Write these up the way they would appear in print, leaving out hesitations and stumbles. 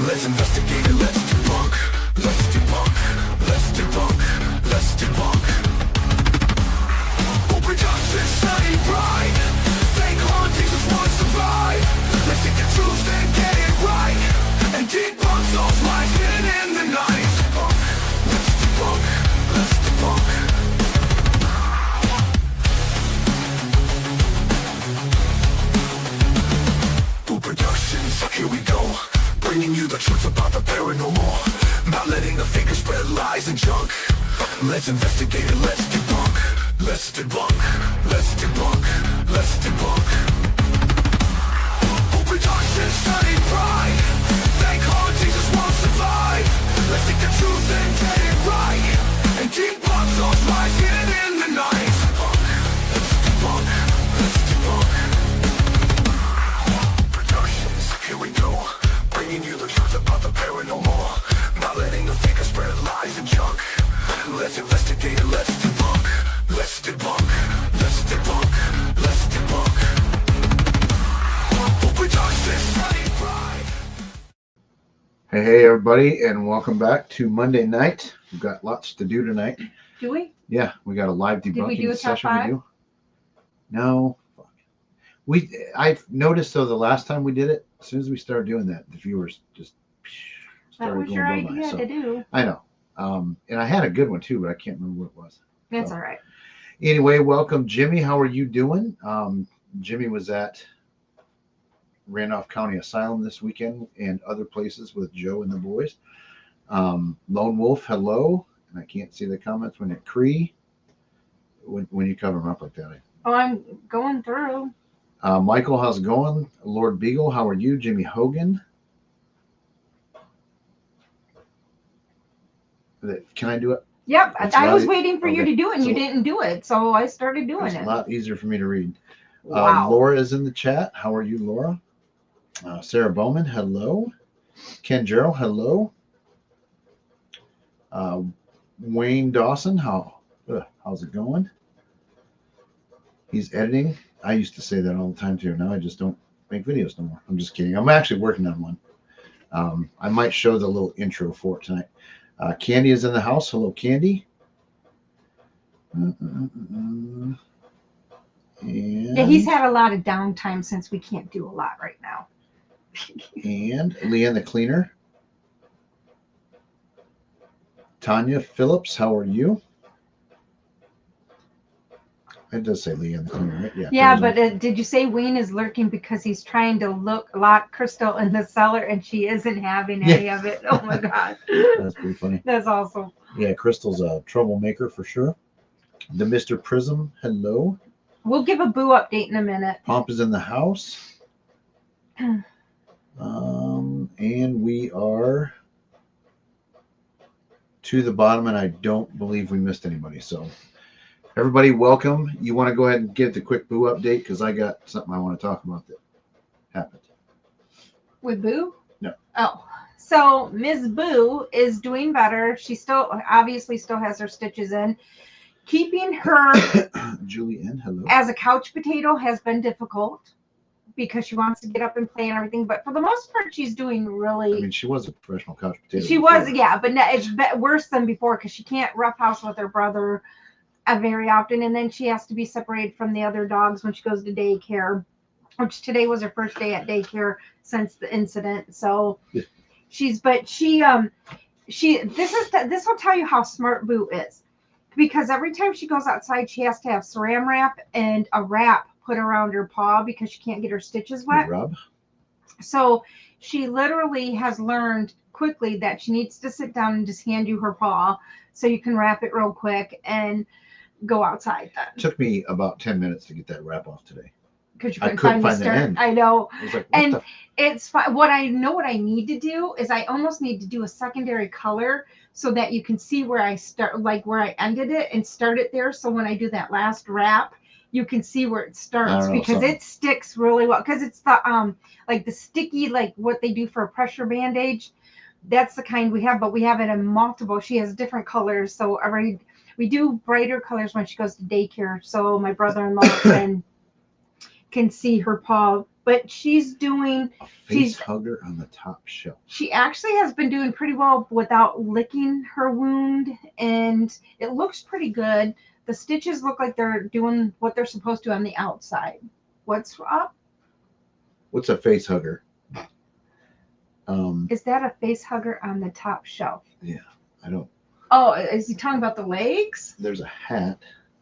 Let's investigate it, let's debunk. Let's debunk, let's debunk, let's debunk. Who production ain't right? Fake hauntings just wanna survive. Let's seek the truth and get it right, and debunk those lies hidden in the night. Let's debunk, let's debunk. Who Productions, here we go. Bringing you the truth about the paranormal, not letting the fakers spread lies and junk. Let's investigate it, let's debunk. Let's debunk, let's debunk, let's debunk. Who Productions ain't right? Fake hauntings just won't survive. Let's seek the truth and get it right, and debunk those lies hidden in the night. Let's debunk, let's debunk. Productions, here we go. Bringing you the truth about the paranormal, not letting the fakers spread lies and junk. Let's investigate it, let's debunk. Let's debunk, let's debunk, let's debunk. Who Productions ain't right? Hey everybody, and welcome back to Monday night. We've got lots to do tonight. Do we? Yeah, we got a live Did we do debunking a top session five? we do. No. I've noticed though the last time we did it, as soon as we started doing that, the viewers just That started was going your bye-bye. idea So, to do. I know. And I had a good one too, but I can't remember what it was. That's So, all right. Anyway, welcome Jimmy. How are you doing? Jimmy was at Randolph County Asylum this weekend and other places with Joe and the boys. Lone Wolf, hello. And I can't see the comments when it Cree. When you cover them up like that. Oh, I'm going through. Michael, how's it going? Lord Beagle, how are you? Jimmy Hogan. Can I do it? Yep, It's I a was lot- waiting for you okay. to do it, and you So- didn't do it, so I started doing It's it. a lot easier for me to read. Wow. Laura is in the chat. How are you, Laura? Sarah Bowman, hello. Ken Jarrell, hello. Wayne Dawson, how's it going? He's editing. I used to say that all the time too. Now I just don't make videos no more. I'm just kidding. I'm actually working on one. I might show the little intro for it tonight. Candy is in the house. Hello, Candy. And Yeah, he's had a lot of downtime since we can't do a lot right now. and Leanne the cleaner. Tanya Phillips, how are you? It does say Leanne the cleaner, right? Yeah, there's but did you say Wayne is lurking because he's trying to lock Crystal in the cellar and she isn't having any of it? Oh my God. that's pretty funny. That's awesome. Yeah, Crystal's a troublemaker for sure. The Mr. Prism, hello. We'll give a boo update in a minute. Pomp is in the house. And we are to the bottom, and I don't believe we missed anybody. So everybody, welcome. You want to go ahead and give the quick boo update because I got something I want to talk about that happened. With Boo? No. Oh, so Ms. Boo is doing better. She obviously still has her stitches in. Keeping her Julianne, hello. as a couch potato has been difficult because she wants to get up and play and everything. But for the most part, she's doing really. I mean, she was a professional couch potato. She before. was, yeah, but it's worse than before because she can't roughhouse with her brother very often, and then she has to be separated from the other dogs when she goes to daycare, which today was her first day at daycare since the incident. So Yeah. this will tell you how smart Boo is, because every time she goes outside, she has to have saran wrap and a wrap put around her paw because she can't get her stitches Hey, wet. Rob. So she literally has learned quickly that she needs to sit down and just hand you her paw so you can wrap it real quick and go outside then. It took me about 10 minutes to get that wrap off today. Because you I couldn't couldn't find the find the start. end. I know. I was like, what And the? it's fine. What I need to do is I almost need to do a secondary color so that you can see where I start, like where I ended it, and start it there. So when I do that last wrap, you can see where it starts, know, because something. it sticks really well. Because it's the like the sticky, like what they do for a pressure bandage. That's the kind we have, but we have it in multiple. She has different colors, so we do brighter colors when she goes to daycare, so my brother-in-law can see her paw. but she's doing. A face She's hugger on the top shelf. She actually has been doing pretty well without licking her wound, and it looks pretty good. The stitches look like they're doing what they're supposed to on the outside. What's up? What's a face hugger? Is that a face hugger on the top shelf? I don't. Oh, is he talking about the legs? There's a hat.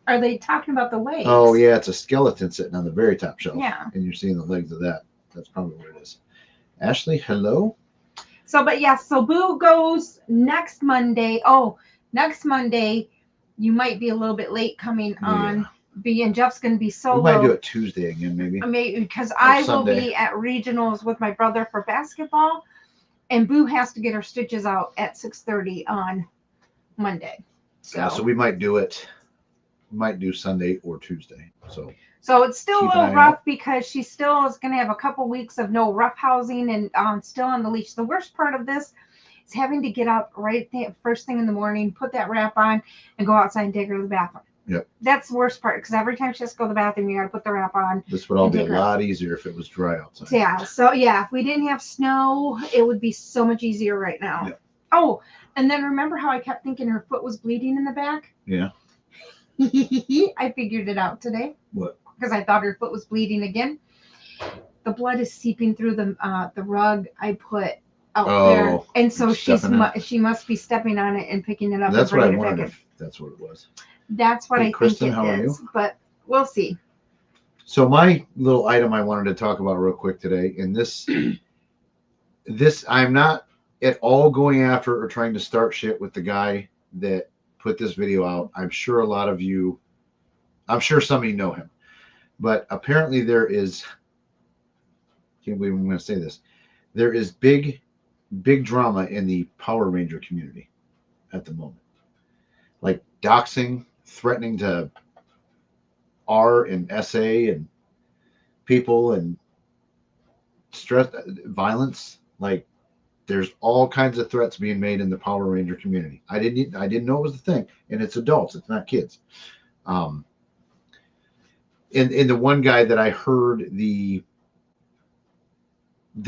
Are they talking about the legs? Oh yeah, it's a skeleton sitting on the very top shelf. Yeah. And you're seeing the legs of that. That's probably what it is. Ashley, hello. So, but yeah, so Boo goes next Monday. Oh, next Monday, you might be a little bit late coming on. And Jeff's going to be solo. We might do it Tuesday again, maybe. Maybe because I will Sunday. be at regionals with my brother for basketball, and Boo has to get her stitches out at 6:30 on Monday. So we might do it. We might do Sunday or Tuesday. So it's still keep a an little eye rough out. because she still is going to have a couple weeks of no rough housing and still on the leash. The worst part of this is having to get up right first thing in the morning, put that wrap on, and go outside and take her to the bathroom. Yep. That's the worst part because every time she has to go to the bathroom, you got to put the wrap on. This would all And be a take her lot easier if it was dry outside. Yeah. So yeah, if we didn't have snow, it would be so much easier right now. Yep. Oh, and then remember how I kept thinking her foot was bleeding in the back? Yeah. I figured it out today. What? Because I thought her foot was bleeding again. The blood is seeping through the rug I put out there, Oh, and so stepping in. she must be stepping on it and picking it up. That's and what I bringing it wondered back if that's what it was. in. That's what Hey, I Kristen, think how are it you? is, but we'll see. So my little item I wanted to talk about real quick today, and this I'm not at all going after or trying to start shit with the guy that put this video out. I'm sure some of you know him, but apparently there is, can't believe I'm going to say this, there is big drama in the Power Ranger community at the moment, like doxing, threatening to R and SA and people, and stress, violence. Like there's all kinds of threats being made in the Power Ranger community. I didn't know it was a thing, and it's adults, it's not kids. In the one guy that I heard the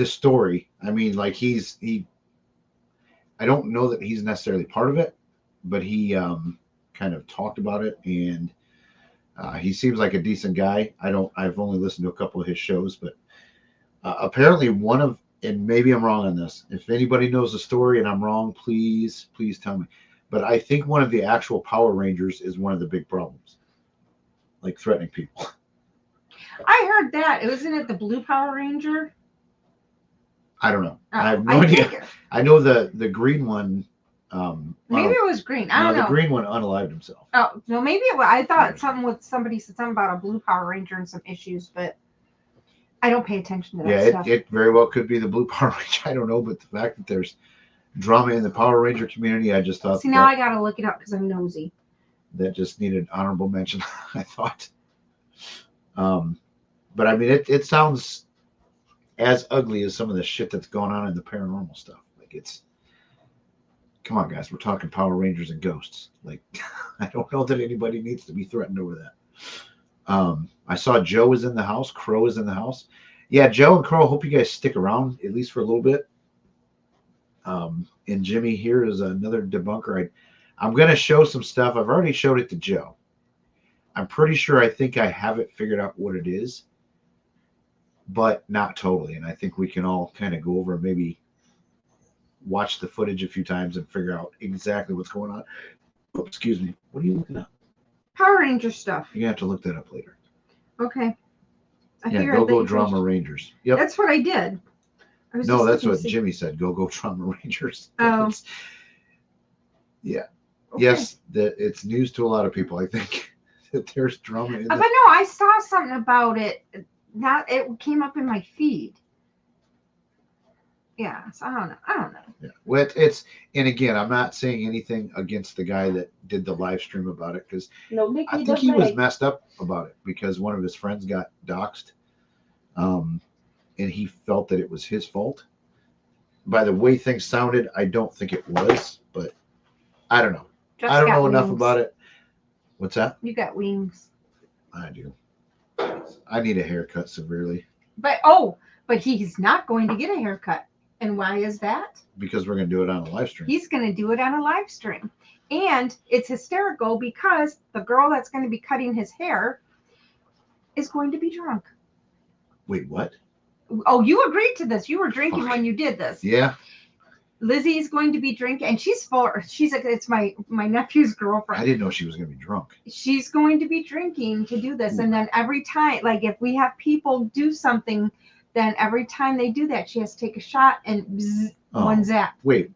story, I mean, like I don't know that he's necessarily part of it, but he kind of talked about it, and he seems like a decent guy. I've only listened to a couple of his shows, but apparently and maybe I'm wrong on this. If anybody knows the story and I'm wrong, please tell me. But I think one of the actual Power Rangers is one of the big problems, like threatening people. I heard that. Wasn't it the Blue Power Ranger? I don't know. I have no idea. I know the green one. Maybe it was green. I don't know. The green one unalived himself. Oh no, maybe it was. I thought somebody said something about a Blue Power Ranger and some issues, but I don't pay attention to that stuff. It very well could be the Blue Power Ranger. I don't know, but the fact that there's drama in the Power Ranger community, I just thought. See, now I gotta look it up because I'm nosy. That just needed honorable mention, I thought. But I mean, it sounds as ugly as some of the shit that's going on in the paranormal stuff. Like come on, guys, we're talking Power Rangers and ghosts. Like, I don't know that anybody needs to be threatened over that. I saw Joe is in the house. Crow is in the house. Yeah, Joe and Crow, hope you guys stick around at least for a little bit. And Jimmy here is another debunker. I'm going to show some stuff. I've already showed it to Joe. I'm pretty sure I think I have it figured out what it is, but not totally. And I think we can all kind of go over and maybe watch the footage a few times and figure out exactly what's going on. Oh, excuse me. What are you looking at? Power Ranger stuff. You're going to have to look that up later. Okay. Go Drama Rangers. Yep. That's what I did. No, that's what Jimmy said. Go Drama Rangers. Oh. Yeah. Okay. Yes, it's news to a lot of people, I think, that there's drama in But no, I saw something about it. It came up in my feed. Yeah, so I don't know. Yeah. Well, and again, I'm not saying anything against the guy that did the live stream about it, because I think he was messed up about it because one of his friends got doxxed, and he felt that it was his fault. By the way things sounded, I don't think it was, but I don't know. I don't know enough about it. What's that? You got wings. I do. I need a haircut severely. but he's not going to get a haircut. And why is that? Because we're going to do it on a live stream. He's going to do it on a live stream. And it's hysterical because the girl that's going to be cutting his hair is going to be drunk. Wait, what? Oh, you agreed to this. You were drinking Fuck. when you did this. Yeah. Lizzie is going to be drinking, and it's my nephew's girlfriend. I didn't know she was going to be drunk. She's going to be drinking to do this. And then every time, like if we have people do something, then every time they do that, she has to take a shot and bzz, one zap. Wait.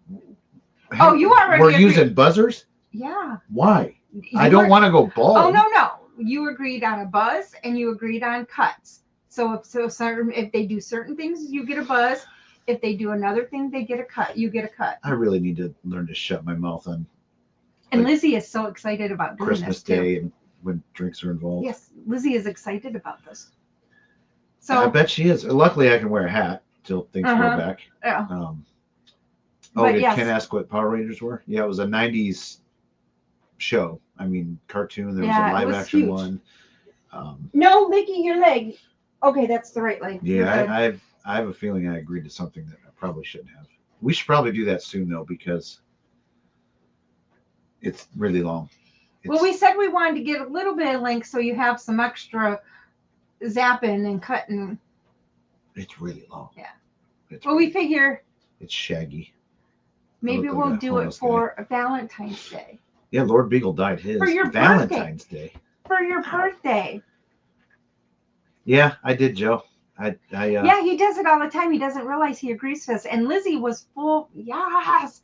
Oh, you already We're agreed. using buzzers? Yeah. Why? You I don't were- want to go bald. Oh, no. You agreed on a buzz and you agreed on cuts. So if they do certain things, you get a buzz. If they do another thing, they get a cut. You get a cut. I really need to learn to shut my mouth on And like Lizzie is so excited about doing Christmas this too. Day and when drinks are involved. Yes, Lizzie is excited about this. I So bet she is. Luckily, I can wear a hat till things go back. yeah. Did yes. Ken ask what Power Rangers were? Yeah, it was a 90s show. I mean, cartoon. There Yeah, it was a was live action huge. one. No, licking your leg. Okay, that's the right leg. You're good. Yeah, I have a feeling I agreed to something that I probably shouldn't have. We should probably do that soon, though, because it's really long. Well, we said we wanted to get a little bit of length so you have some extra zapping and cutting. It's really long. Yeah. Well, we figure it's shaggy. maybe look like we'll a do it homeless for Valentine's Day. Yeah, Lord Beagle dyed his For your Valentine's Day. For your birthday. Yeah, I did, Joe. Yeah, he does it all the time. He doesn't realize he agrees to this. And Lizzie was full, yes.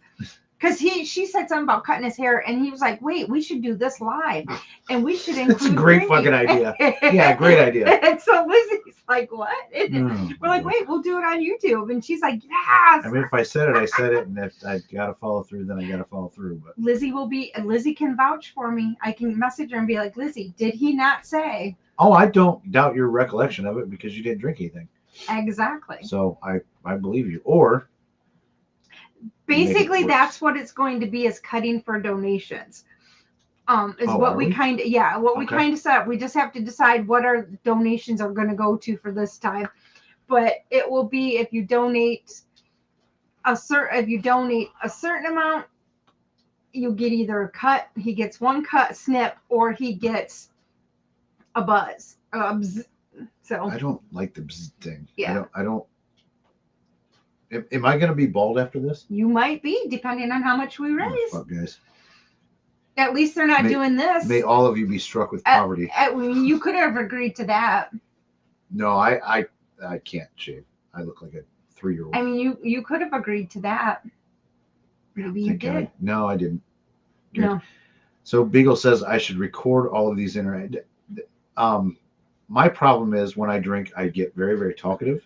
Because she said something about cutting his hair, and he was like, wait, we should do this live. And we should include That's a great drinking." fucking idea. Yeah, great idea. And so Lizzie's like, what? Oh, We're like, boy. wait, we'll do it on YouTube. And she's like, yes. I mean, if I said it, I said it, and if I gotta follow through, then I gotta follow through. But Lizzie can vouch for me. I can message her and be like, Lizzie, did he not say? oh, I don't doubt your recollection of it because you didn't drink anything. Exactly. So I believe you. Or Basically, worse. that's what it's going to be, is cutting for donations. Is Oh, what are we we? kind of we Okay. kind of set up. We just have to decide what our donations are going to go to for this time. But it will be if you donate a certain amount, you get either a cut. He gets one cut snip, or he gets a buzz. So I don't like the bzz thing. Yeah. I don't. Am I gonna be bald after this? you might be, depending on how much we Oh, raise. fuck, guys. At least they're not May- doing this. May all of you be struck with poverty. You could have agreed to that. No, I can't shave. I look like a 3-year-old. I mean, you could have agreed to that. Maybe you did. No, I didn't. Good. No. So Beagle says I should record all of these my problem is when I drink, I get very, very talkative,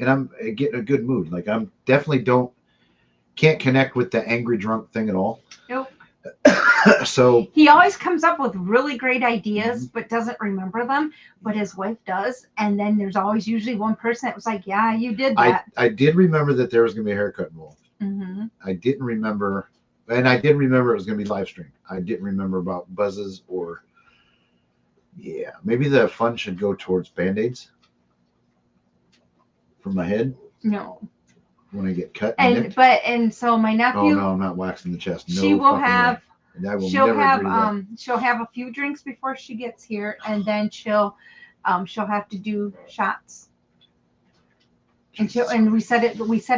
and I get in a good mood. Like I'm definitely can't connect with the angry drunk thing at all. Nope. So He always comes up with really great ideas, Mm-hmm. but doesn't remember them. But his wife does, and then there's always usually one person that was like, "Yeah, you did that." I did remember that there was gonna be a haircut involved. Mm-hmm. I didn't remember, and I did remember it was gonna be live stream. I didn't remember about buzzes or. Yeah, maybe the fun should go towards Band-Aids for my head No, when I get cut. in the neck. and so my nephew, Oh no, I'm not waxing the chest. No, she will fucking way. have. And I will She'll never have agree to that. she'll have a few drinks before she gets here, and then she'll have to do shots. And we said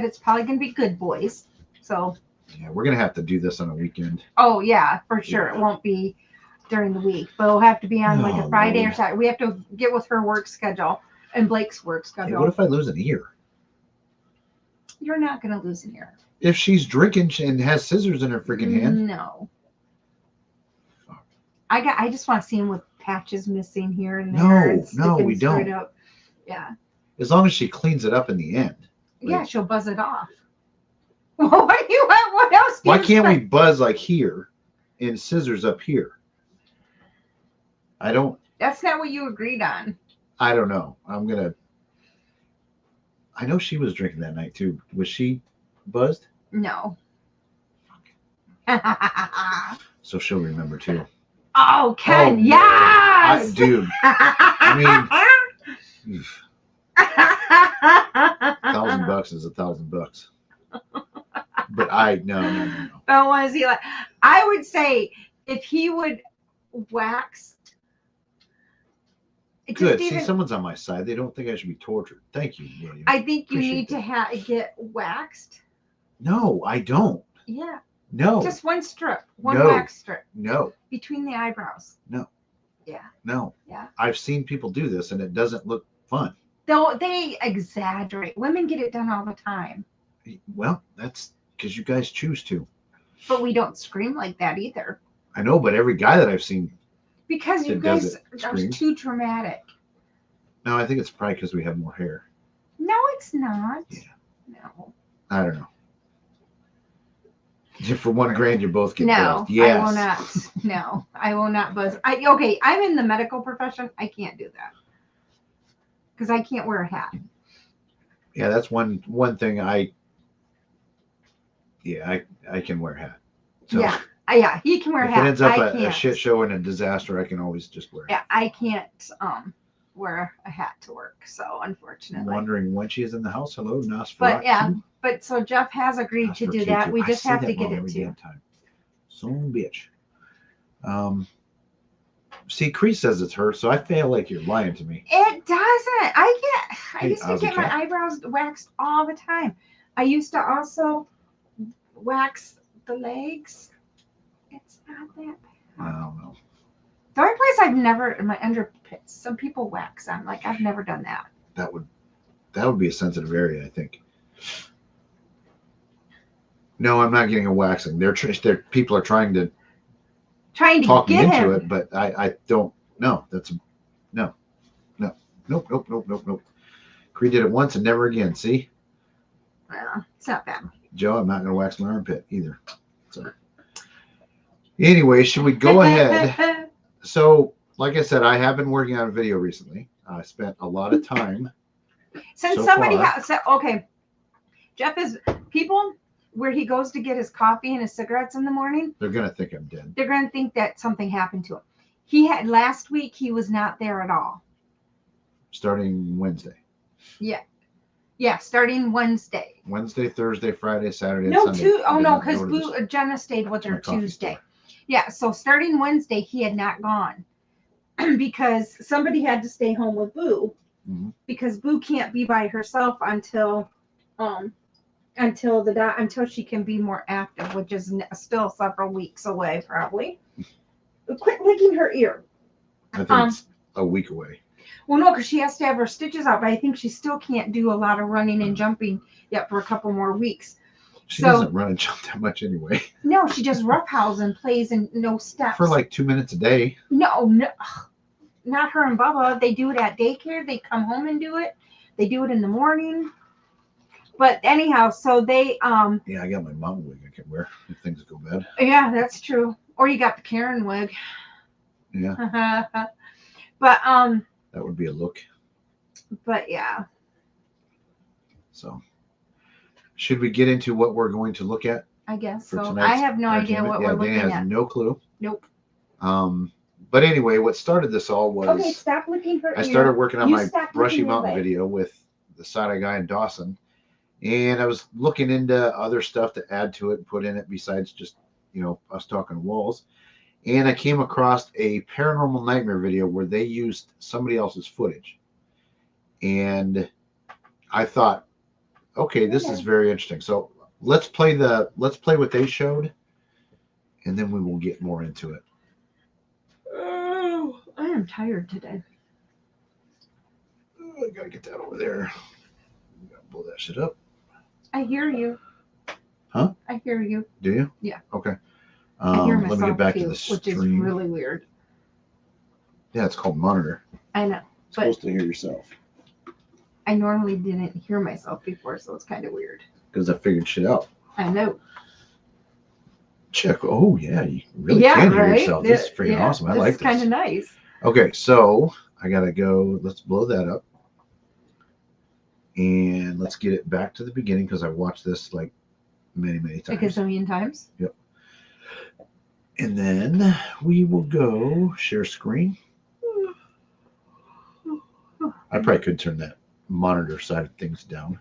it's probably gonna be good boys. So Yeah, we're gonna have to do this on a weekend. oh yeah, for sure. Yeah. It won't be during the week, but it'll have to be on like Oh, a Friday or Lord. Saturday. We have to get with her work schedule and Blake's work Hey, schedule. what if I lose an ear? You're not gonna lose an ear. If she's drinking and has scissors in her freaking hand? No. Fuck. I just want to see him with patches missing here and No, there. and no, sticking we straight don't. Up. Yeah. As long as she cleans it up in the end. Yeah, Like- she'll buzz it off. What else? do Why you can't we expect? buzz like here and scissors up here? I don't That's not what you agreed on. know. I know she was drinking that night too. Was she buzzed? No. So she'll remember too. Oh, Ken, Oh, no. yes. Dude, I mean, oof. $1,000 is $1,000. But no. But was he like? I would say if he would wax. Good. See, someone's on my side. They don't think I should be tortured. Thank you, William. I think you Appreciate need to get waxed. No, I don't. Yeah. No. Just one strip, one No. wax strip No. between the eyebrows. No. Yeah. No. Yeah. I've seen people do this, and it doesn't look fun. Though they exaggerate. Women get it done all the time. Well, that's because you guys choose to. But we don't scream like that either. I know, but every guy that I've seen. Because you that does guys it are screams. too dramatic. No, I think it's probably because we have more hair. No, it's not. Yeah. No. I don't know. For $1,000, you both get No, buzzed. Yes. I will not. No, I will not buzz. Okay, I'm in the medical profession. I can't do that because I can't wear a hat. Yeah, that's one thing I can wear a hat. So Yeah, he can wear a if hat. it ends up I a can't. shit show and a disaster, I can always just wear it. Yeah, I can't wear a hat to work. So unfortunately. Wondering when she is in the house. Hello, Nosferatu. But yeah, but so Jeff has agreed to do that. We just have to get it to. Time. Son bitch. See, Cree says it's her, so I feel like you're lying to me. It doesn't. I used to Ozzy get my Cat. eyebrows waxed all the time. I used to also wax the legs. It's not that bad. I don't know. The only place I've never in my underpits, some people wax. I'm like, I've never done that. That would be a sensitive area, I think. No, I'm not getting a waxing. People are trying to talk me get into him. it, but I don't. No, that's no. Nope. Cree did it once and never again. See, Well, it's not bad. Joe, I'm not going to wax my armpit either. So, anyway, should we go ahead? So, like I said, I have been working on a video recently. I spent a lot of time. Since so somebody far. has okay, Jeff is people where he goes to get his coffee and his cigarettes in the morning. They're going to think I'm dead. They're going to think that something happened to him. He had last week. He was not there at all. Starting Wednesday. Yeah, starting Wednesday. Wednesday, Thursday, Friday, Saturday, and No, Sunday. because Jenna stayed with her my coffee Tuesday. store. Yeah, so starting Wednesday, he had not gone because somebody had to stay home with Boo Mhm. because Boo can't be by herself until she can be more active, which is still several weeks away, probably. Quit licking her ear. I think it's a week away. Well, no, because she has to have her stitches out, but I think she still can't do a lot of running and jumping yet for a couple more weeks. She So- doesn't run and jump that much anyway. No, she just roughhouse and plays and no steps. For like 2 minutes a day. No, not her and Bubba. They do it at daycare. They come home and do it. They do it in the morning. But anyhow, so they Yeah, I got my mom wig I can wear if things go bad. yeah, that's true. Or you got the Karen wig. Yeah, But that would be a look. yeah. So, should we get into what we're going to look at? I guess For so. tonight's I have no idea what we're looking Dana has at. no clue. Nope. But anyway, what started this all was Okay, stop licking her I ear. started working on You my stop Brushy licking your Mountain leg. video with the side-eye guy in Dawson. And I was looking into other stuff to add to it and put in it besides just, us talking walls. And I came across a Paranormal Nightmare video where they used somebody else's footage. And I thought, okay, this is very interesting. So let's play what they showed, and then we will get more into it. Oh, I am tired today. Oh, I gotta get that over there. Gotta blow that shit up. I hear you. Huh? I hear you. Do you? Yeah. Okay. I hear myself let me get back too, to the which is stream. really weird. Yeah, it's called monitor. I know. It's supposed to hear yourself. I normally didn't hear myself before, so it's kind of weird. Because I figured shit out. I know. Check. Oh yeah, you really Yeah, can hear right? yourself. This is freaking awesome. I like It's kind this. of nice. Okay, so I gotta go. Let's blow that up, and let's get it back to the beginning because I watched this like many Like a times. zillion times. Yep. And then we will go share screen. I probably could turn that monitor side of things down.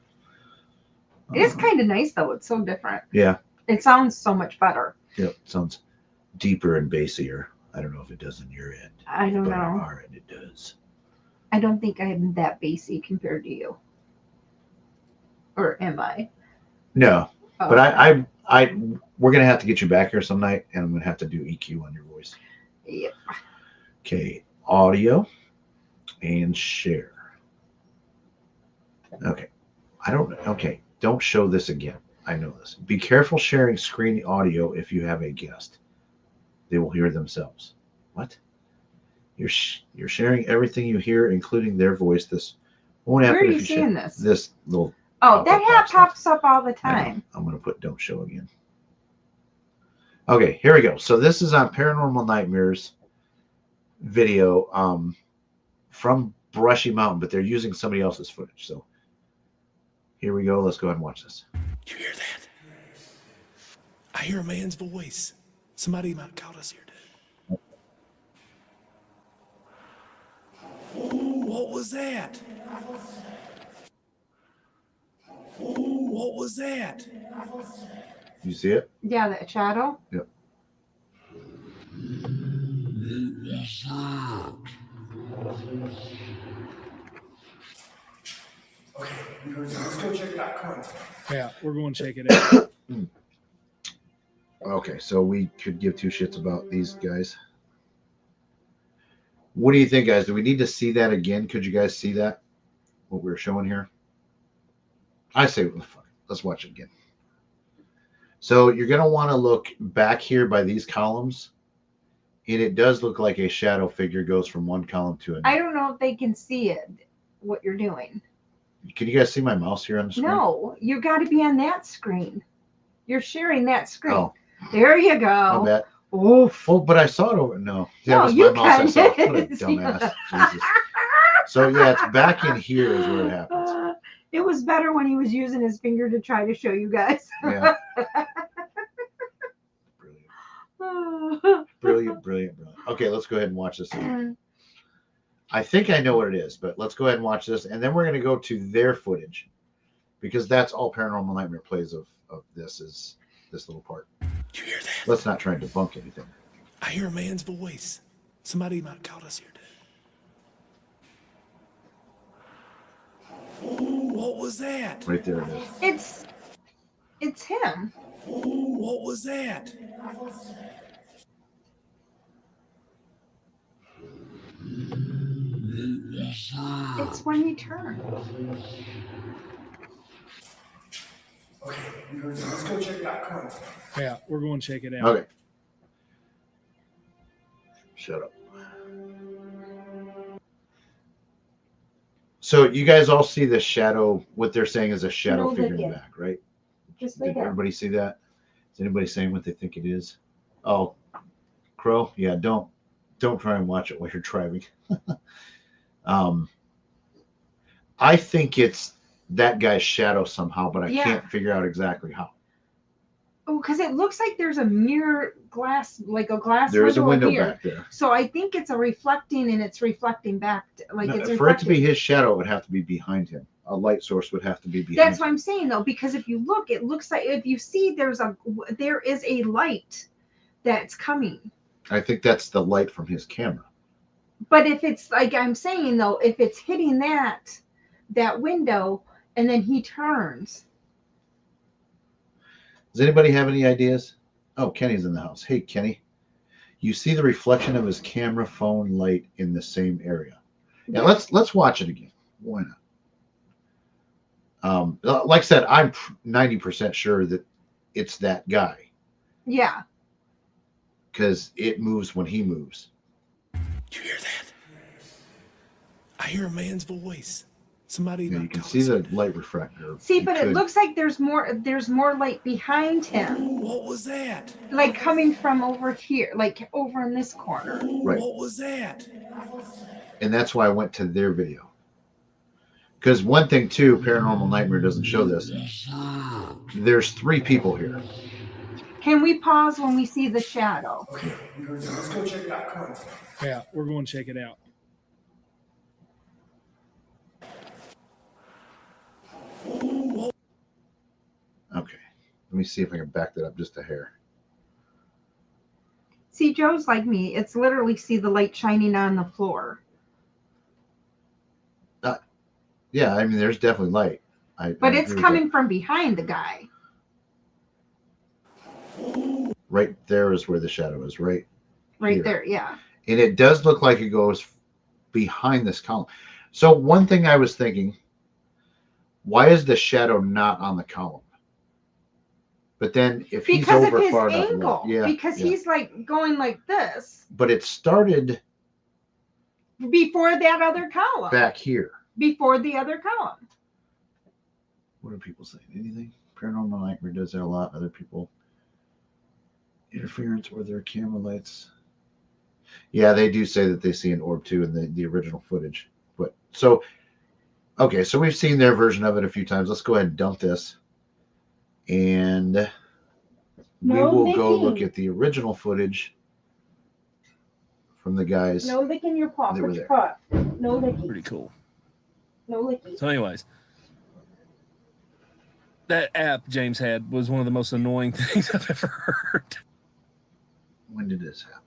It is kind of nice though. It's so different. Yeah. It sounds so much better. Yep. Sounds deeper and bassier. I don't know if it does on your end. I don't But know. on our end, it does. I don't think I'm that bassy compared to you. Or am I? No. Oh. But we're gonna have to get you back here some night, and I'm gonna have to do EQ on your voice. Yep. Okay, audio and share. Okay, okay, don't show this again. I know this. Be careful sharing screen audio if you have a guest. They will hear themselves. What? You're sharing everything you hear, including their voice. This won't happen Where are if you you seeing share this? this little. Oh, that hat pops up all the I know. time. I'm gonna put don't show again. Okay, here we go. So this is on Paranormal Nightmares video from Brushy Mountain, but they're using somebody else's footage. So here we go. Let's go ahead and watch this. You hear that? I hear a man's voice. Somebody might call us here, dude. Ooh, what was that? Ooh, what was that? You see it? Yeah, that shadow. Yep. Okay, let's go check it out. Come on. Yeah, we're going to check it out. Okay, so we could give two shits about these guys. What do you think, guys? Do we need to see that again? Could you guys see that? What we're showing here? I say, let's watch it again. So you're going to want to look back here by these columns. And it does look like a shadow figure goes from one column to another. I don't know if they can see it, what you're doing. Can you guys see my mouse here on the screen? No, you got to be on that screen. You're sharing that screen. Oh. There you My go. bad. Oof. Oh, but I saw it over. No. No, That was you my mouse. I saw. can. What a dumbass. Jesus. So, yeah, it's back in here is where it happens. It was better when he was using his finger to try to show you guys. Yeah. Brilliant, brilliant. Okay, let's go ahead and watch this again. I think I know what it is, but let's go ahead and watch this. And then we're going to go to their footage because that's all Paranormal Nightmare plays of this is this little part. You hear that? Let's not try and debunk anything. I hear a man's voice. Somebody might call us here, dude. Ooh, what was that? Right there it is. It's him. Ooh, what was that? It's when he turned. Okay, let's go check it out. Come on. Yeah, we're going to check it out. Okay. Shut up. So you guys all see the shadow, what they're saying is a shadow No, figure they in the did. back, right? Just Did like that. everybody see that? Is anybody saying what they think it is? Oh, Crow? Yeah, don't try and watch it while you're driving. I think it's that guy's shadow somehow, but I Yeah. can't figure out exactly how. Oh, because it looks like there's a mirror glass, like a glass There is a window here. back there. So I think it's a reflecting, and it's reflecting back. Like No, it's for it to be reflecting. his shadow, it would have to be behind him. A light source would have to be behind That's him. what I'm saying though, because if you look, it looks like if you see there is a light that's coming. I think that's the light from his camera. But if it's like I'm saying though, if it's hitting that window and then he turns. Does anybody have any ideas? Oh, Kenny's in the house. Hey, Kenny. You see the reflection of his camera phone light in the same area. Yeah, let's watch it again. Why not? Like I said, I'm 90% sure that it's that guy Yeah. because it moves when he moves. You hear that? I hear a man's voice. Somebody Yeah, might you can call see us the here. light refractor. See, but it looks like there's more light behind him, Ooh, what was that? like coming from over here, like over in this corner. Ooh, Right. what was that? And that's why I went to their video. Because one thing, too, Paranormal Nightmare doesn't show this. There's 3 people here. Can we pause when we see the shadow? Okay, let's go check it out. Come on. Yeah, we're going to check it out. Okay. Let me see if I can back that up just a hair. See, Joe's like me. It's literally see the light shining on the floor. Yeah, I mean, there's definitely light. But I it's agree with coming from behind the guy. that. Right there is where the shadow is, right? Right Here. there, yeah. And it does look like it goes behind this column. So one thing I was thinking, why is the shadow not on the column? But then if he's Because over of his far enough, angle. yeah, Because yeah. he's like going like this But it started before that other column. back here. Before the other column. What are people saying? Anything? Paranormal Nightmare does that a lot. Other people interference or their camera lights. Yeah, they do say that they see an orb too in the original footage. But so okay, so we've seen their version of it a few times. Let's go ahead and dump this. And we No will go licking. look at the original footage from the guys. No licking your paw. They were Put your there. paw. No licking. Pretty cool. No licking. So, anyways, that app James had was one of the most annoying things I've ever heard. When did this happen?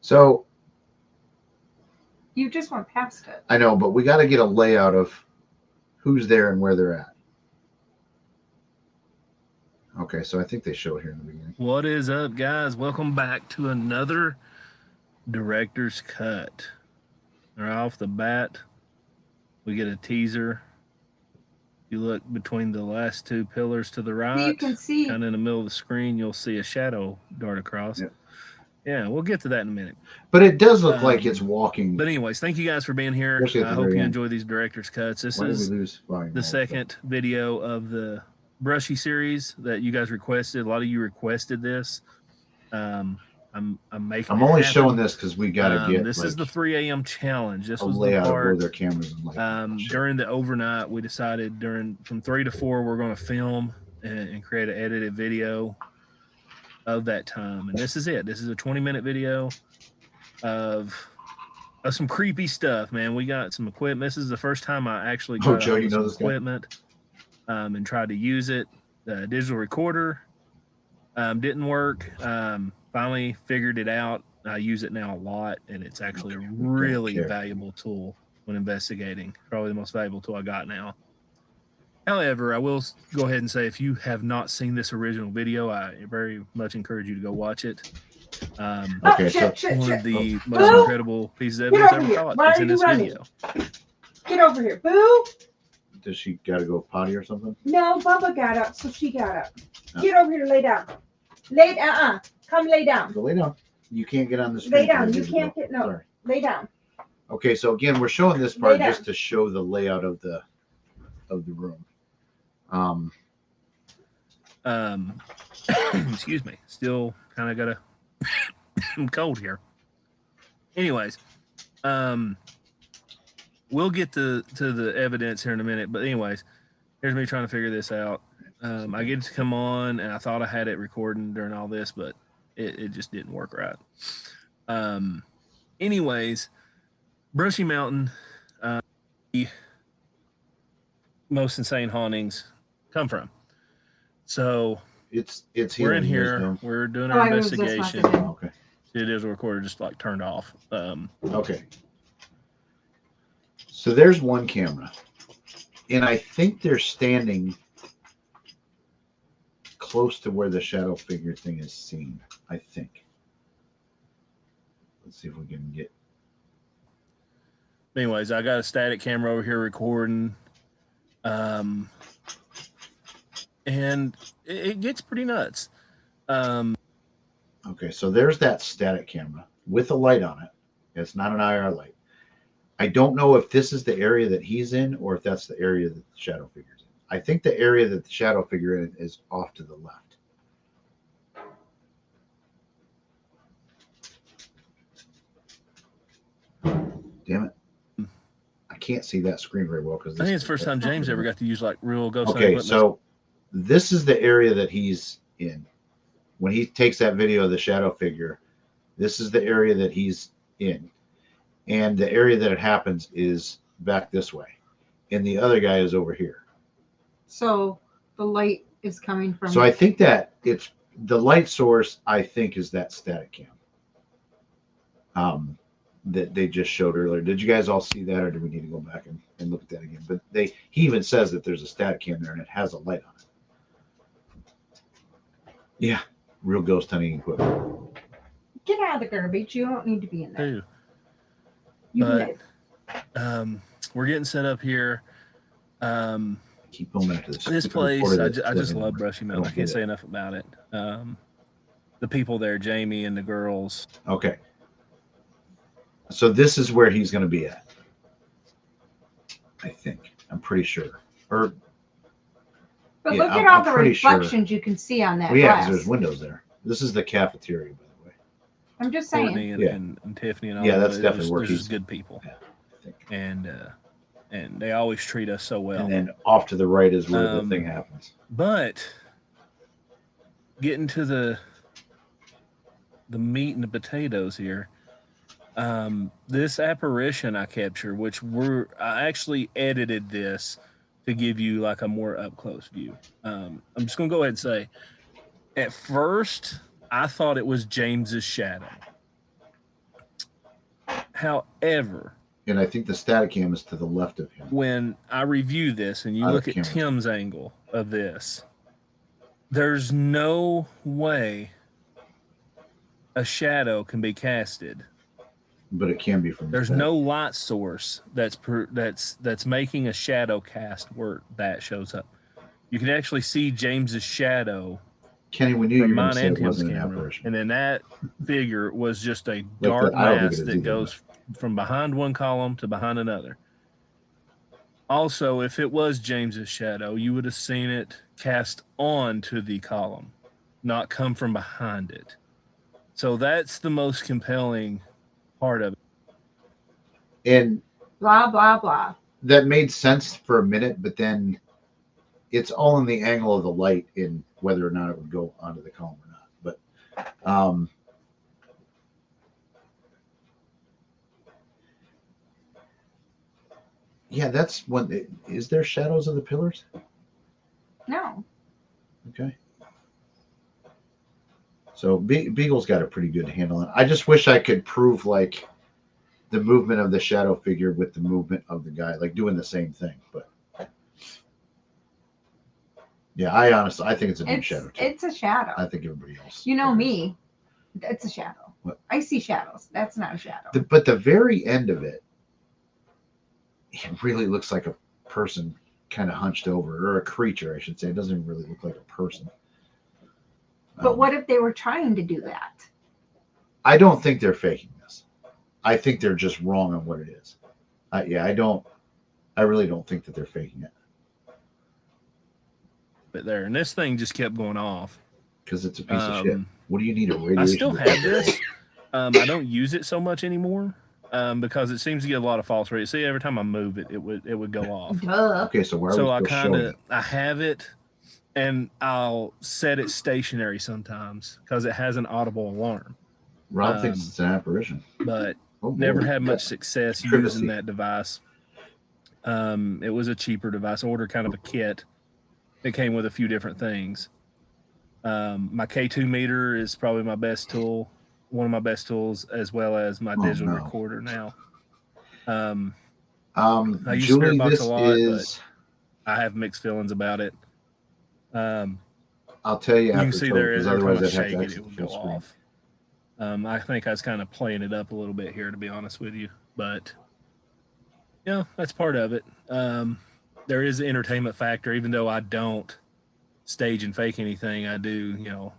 So You just went past it. I know, but we got to get a layout of who's there and where they're at. Okay, so I think they show it here in the beginning. What is up, guys? Welcome back to another director's cut. Right off the bat, we get a teaser. You look between the last two pillars to the right, You can see. kind of in the middle of the screen, you'll see a shadow dart across. Yep. Yeah, we'll get to that in a minute. But it does look like it's walking. But anyways, thank you guys for being here. Especially at I the hope very you end. enjoy these director's cuts. This Why did is we lose volume? the second video of the brushy series that you guys requested. A lot of you requested this. I'm making. I'm it only happen. showing this because we got to get. This is the 3 a.m. challenge. This a was the layout of where part their cameras and light. during the overnight. We decided from 3 to 4 we're going to film and create an edited video of that time. And this is it. This is a 20-minute video of some creepy stuff, man. We got some equipment. This is the first time I actually got Joe, you know some this guy? equipment and tried to use it. The digital recorder didn't work. Finally figured it out. I use it now a lot, and it's actually a really valuable tool when investigating. Probably the most valuable tool I got now. However, I will go ahead and say if you have not seen this original video, I very much encourage you to go watch it. Okay, so One of the most incredible pieces of evidence ever caught is in this video. Get over here. Boo! does she got to go potty or something? No, Bubba got up, so she got up. No. Get over here, lay down. Come lay down. Go lay down. You can't get on the screen. Lay down. You can't get, no. Sorry. Lay down. Okay, so again, we're showing this part Lay down. just to show the layout of the room. Excuse me. Still kind of got a I'm cold here. Anyways, we'll get to the evidence here in a minute. But anyways, here's me trying to figure this out. I get to come on, and I thought I had it recording during all this, but it just didn't work right. Anyways, Brushy Mountain, the most insane hauntings come from. So It's we're in healing, here. guys, We're doing Oh, our I moved this investigation. one. no? Okay. It is a recorder just like turned off. Okay. So there's one camera, and I think they're standing close to where the shadow figure thing is seen. I think. Let's see if we can get. Anyways, I got a static camera over here recording, and it gets pretty nuts. Okay, so there's that static camera with a light on it. It's not an IR light. I don't know if this is the area that he's in or if that's the area that the shadow figure's in. I think the area that the shadow figure in is off to the left. Damn it. I can't see that screen very well because I think it's the first time James ever got to use like real ghost hunting Okay, equipment. so this is the area that he's in. When he takes that video of the shadow figure, this is the area that he's in. And the area that it happens is back this way. and the other guy is over here. So the light is coming from. So I think that it's the light source. I think is that static cam. That they just showed earlier. Did you guys all see that, or do we need to go back and look at that again? But he even says that there's a static cam there and it has a light on it. Yeah, real ghost hunting equipment. Get out of the garbage. You don't need to be in there. Too. You But live. we're getting set up here. Keep going back to This place, I just love it. Brushy Mountain. I can't say enough about it. The people there, Jamie and the girls. Okay. So this is where he's going to be at. I think. I'm pretty sure. Or But yeah, look at all the pretty reflections you can see on that well, yeah, glass. because there's windows there. This is the cafeteria, by the way. I'm just saying. Courtney and Tiffany and all Yeah, that. that's definitely where They're he's just good people. Yeah, I think. And they always treat us so well. And then off to the right is where the thing happens. But getting to the meat and the potatoes here, this apparition I captured, which I actually edited this to give you like a more up close view. I'm just gonna go ahead and say, at first I thought it was James's shadow. However, And I think the static cam is to the left of him. when I review this and you look at Tim's angle of this, there's no way a shadow can be casted. But it can be from. There's no light source that's making a shadow cast where that shows up. You can actually see James's shadow Kenny, we knew you from were going mine to say and it Tim's wasn't an camera, apparition. and then that figure was just a dark I don't think mass it is that either, goes from behind one column to behind another. Also, if it was James's shadow, you would have seen it cast onto the column, not come from behind it. So that's the most compelling part of it. And Blah, blah, blah. that made sense for a minute, but then it's all in the angle of the light in whether or not it would go onto the column or not. But yeah, that's when. Is there shadows of the pillars? No. Okay. So Beagle's got a pretty good handle on it. I just wish I could prove like the movement of the shadow figure with the movement of the guy, like doing the same thing. But yeah, I think it's a deep shadow too. It's a shadow. I think everybody else. You know me. It's a shadow. What? I see shadows. That's not a shadow. But the very end of it, it really looks like a person kind of hunched over, or a creature, I should say. It doesn't even really look like a person. But what if they were trying to do that? I don't think they're faking this. I think they're just wrong on what it is. I really don't think that they're faking it. But there, and this thing just kept going off. Because it's a piece of shit. What do you need a radiation? I still have this. I don't use it so much anymore because it seems to get a lot of false rays. See, every time I move it, it would go off. Okay, so where are we still I have it, and I'll set it stationary sometimes because it has an audible alarm. Rob thinks it's an apparition, but never had much success using that device. It was a cheaper device. I ordered kind of a kit. It came with a few different things. My K2 meter is probably my best tool, one of my best tools, as well as my digital recorder now. I use Spirit Box a lot, but I have mixed feelings about it. I'll tell you. You can see there is every time I shake it would go off. I think I was kind of playing it up a little bit here, to be honest with you, but that's part of it. There is an entertainment factor, even though I don't stage and fake anything. I do,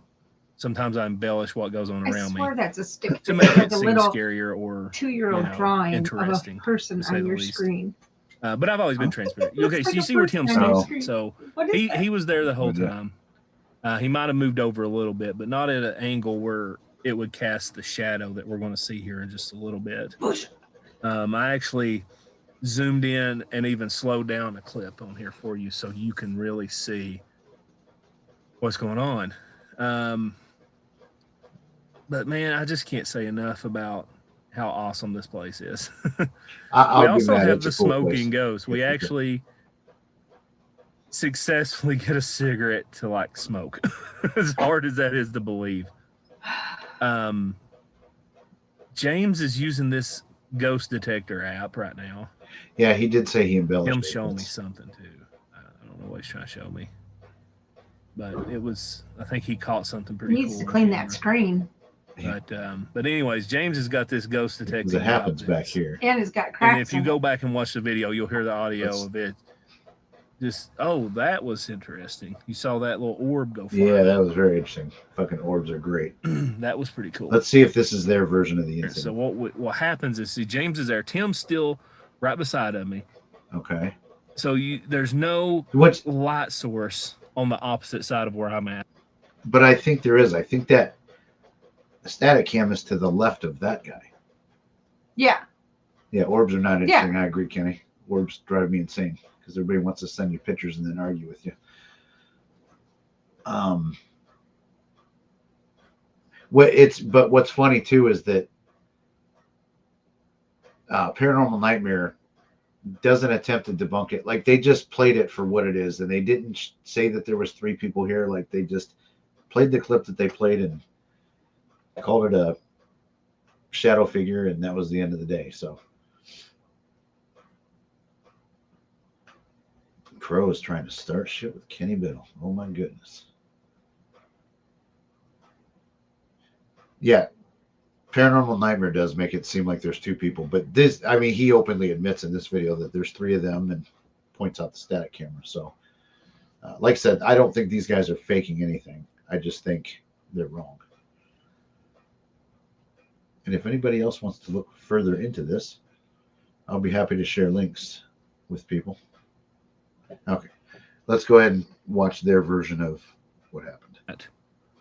sometimes I embellish what goes on around me. I swear that's a stick to make it a seem scarier or 2-year-old drawing interesting of a person on your screen. But I've always been transparent. Okay, so you see where Tim's standing. So he was there the whole time. He might have moved over a little bit, but not at an angle where it would cast the shadow that we're going to see here in just a little bit. I actually zoomed in and even slowed down a clip on here for you so you can really see what's going on. But man, I just can't say enough about how awesome this place is. I'll We be also mad. have It's a the cool place. smoking ghost. We It's a- actually successfully get a cigarette to like smoke, as hard as that is to believe. James is using this ghost detector app right now. Yeah, he did say he embellished. Him it. showing me something too. I don't know what he's trying to show me, but it was. I think he caught something pretty Needs cool. to on clean camera. that screen. But anyways, James has got this ghost Because detecting it happens app back that's- here. And it's got And cracks if you in go it. back and watch the video, you'll hear the audio Let's- of it. Just that was interesting. You saw that little orb go fly. Yeah, that was very interesting. Fucking orbs are great. That was pretty cool. Let's see if this is their version of the incident. So what happens is, see, James is there. Tim's still right beside of me. Okay. So there's no What's light source on the opposite side of where I'm at. but I think there is. I think that the static cam is to the left of that guy. Yeah. Yeah, orbs are not interesting. I agree, Kenny. Orbs drive me insane because everybody wants to send you pictures and then argue with you. But what's funny too is that Paranormal Nightmare doesn't attempt to debunk it. Like they just played it for what it is, and they didn't say that there was 3 people here. Like they just played the clip that they played and called it a shadow figure, and that was the end of the day. So Crow is trying to start shit with Kenny Biddle. Oh my goodness. Yeah, Paranormal Nightmare does make it seem like there's 2 people, but this, I mean, he openly admits in this video that there's 3 of them and points out the static camera. So, like I said, I don't think these guys are faking anything. I just think they're wrong. And if anybody else wants to look further into this, I'll be happy to share links with people. Okay, let's go ahead and watch their version of what happened.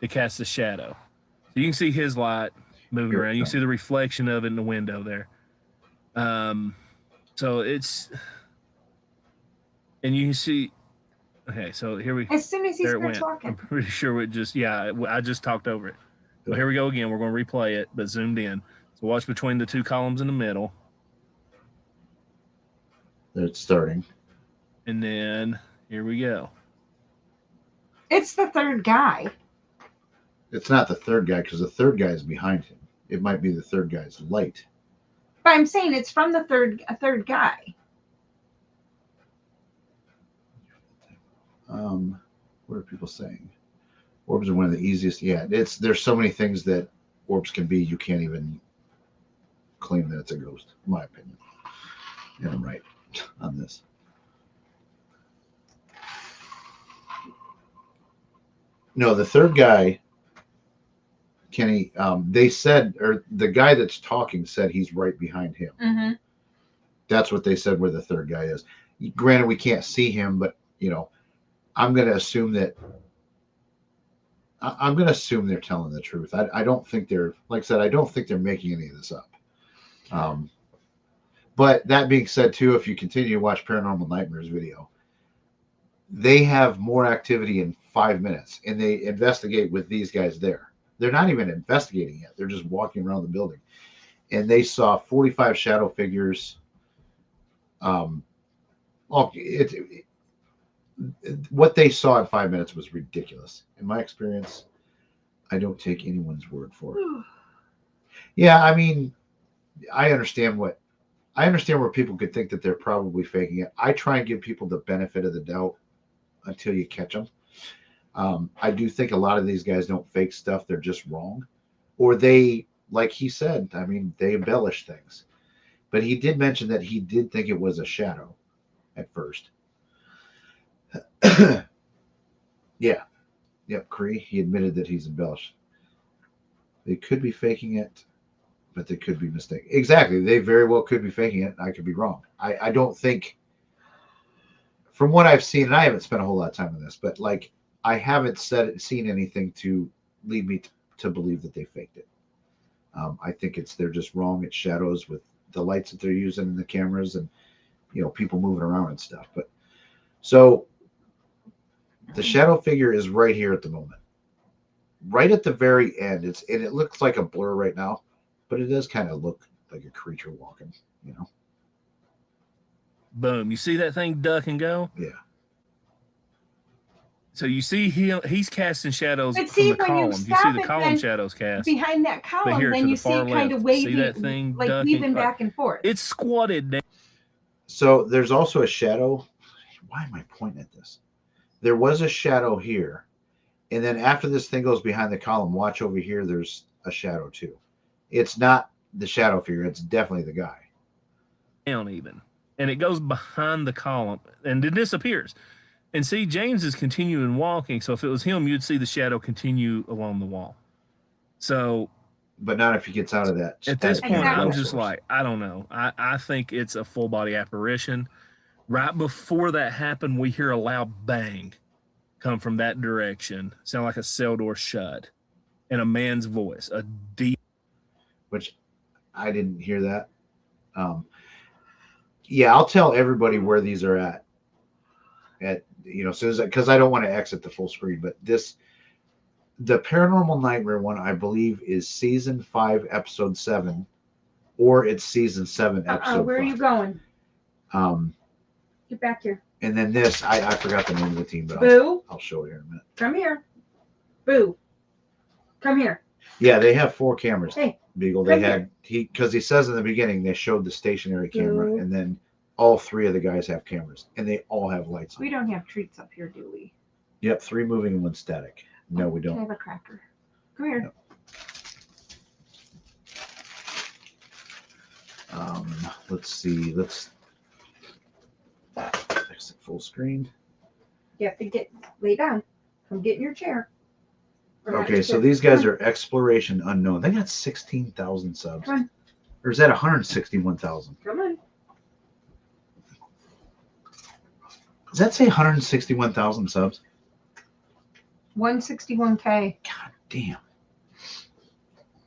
To cast the shadow. So you can see his light moving Here it around. You can comes. see the reflection of it in the window there. So it's, and you can see, okay, so here we, As soon as he there it starts went. walking. I'm pretty sure it just, yeah, I just talked over it. So here we go again. We're going to replay it, but zoomed in. So watch between the 2 columns in the middle. It's starting. And then here we go. It's the 3rd guy. It's not the 3rd guy because the 3rd guy is behind him. It might be the 3rd guy's light. But I'm saying it's from the third guy. What are people saying? Orbs are one of the easiest. Yeah, there's so many things that orbs can be. You can't even claim that it's a ghost, in my opinion. And I'm right on this. No, the 3rd guy, Kenny, they said, or the guy that's talking said he's right behind him. Mm-hmm. That's what they said where the 3rd guy is. Granted, we can't see him, but, I'm going to assume that I'm going to assume they're telling the truth. I don't think they're, like I said, I don't think they're making any of this up. But that being said, too, if you continue to watch Paranormal Nightmares video, they have more activity in 5 minutes, and they investigate with these guys there. They're not even investigating yet. They're just walking around the building. And they saw 45 shadow figures. What they saw in 5 minutes was ridiculous. In my experience, I don't take anyone's word for it. Yeah, I mean, I understand where people could think that they're probably faking it. I try and give people the benefit of the doubt until you catch them. I do think a lot of these guys don't fake stuff. They're just wrong. Or they, like he said, I mean, they embellish things. But he did mention that he did think it was a shadow at first. Yeah. Yep, Cree. He admitted that he's embellished. They could be faking it, but they could be mistaken. Exactly. They very well could be faking it. I could be wrong. I don't think, from what I've seen, and I haven't spent a whole lot of time on this, but like I haven't seen anything to lead me to believe that they faked it. I think they're just wrong. It's shadows with the lights that they're using in the cameras and people moving around and stuff. But so the shadow figure is right here at the moment, right at the very end. It looks like a blur right now, but it does kind of look like a creature walking, you know. Boom. You see that thing duck and go? Yeah. So you see he's casting shadows But from see, the when you columns. You see stop the it, column then shadows cast. behind that But column, here then to you the far see kind left, of see that waving, thing like ducking? weaving back and forth. It's squatted down. So there's also a shadow. Why am I pointing at this? There was a shadow here. And then after this thing goes behind the column, watch over here, there's a shadow too. It's not the shadow figure, it's definitely the guy. Even. And it goes behind the column and it disappears. And see, James is continuing walking. So if it was him, you'd see the shadow continue along the wall. So, but not if he gets out of that. At this point, Exactly. I'm just like, I don't know. I think it's a full body apparition. Right before that happened, we hear a loud bang come from that direction. Sound like a cell door shut. And a man's voice, a deep. Which I didn't hear that. Yeah, I'll tell everybody where these are at. As soon as because I don't want to exit the full screen, but the Paranormal Nightmare one, I believe, is season 5, episode 7, or it's season 7, episode. Where 5. are you going? Um, Get back here. And then this, I forgot the name of the team, but Boo, I'll show it here in a minute. come here. Boo, come here. Yeah, they have 4 cameras. Hey, Beagle. come They had because he says in the beginning they showed the stationary camera, Boo. and then all 3 of the guys have cameras, and they all have lights on. We don't have treats up here, do we? Yep, 3 moving and 1 static. No, we Can I don't. have a cracker? Come here. No. Let's see. Let's exit full screen. You have to lay down. Come get in your chair. Okay, so these guys are Exploration Unknown. They got 16,000 subs. Come on. Or is that 161,000? Come on. Does that say 161,000 subs? 161K. God damn.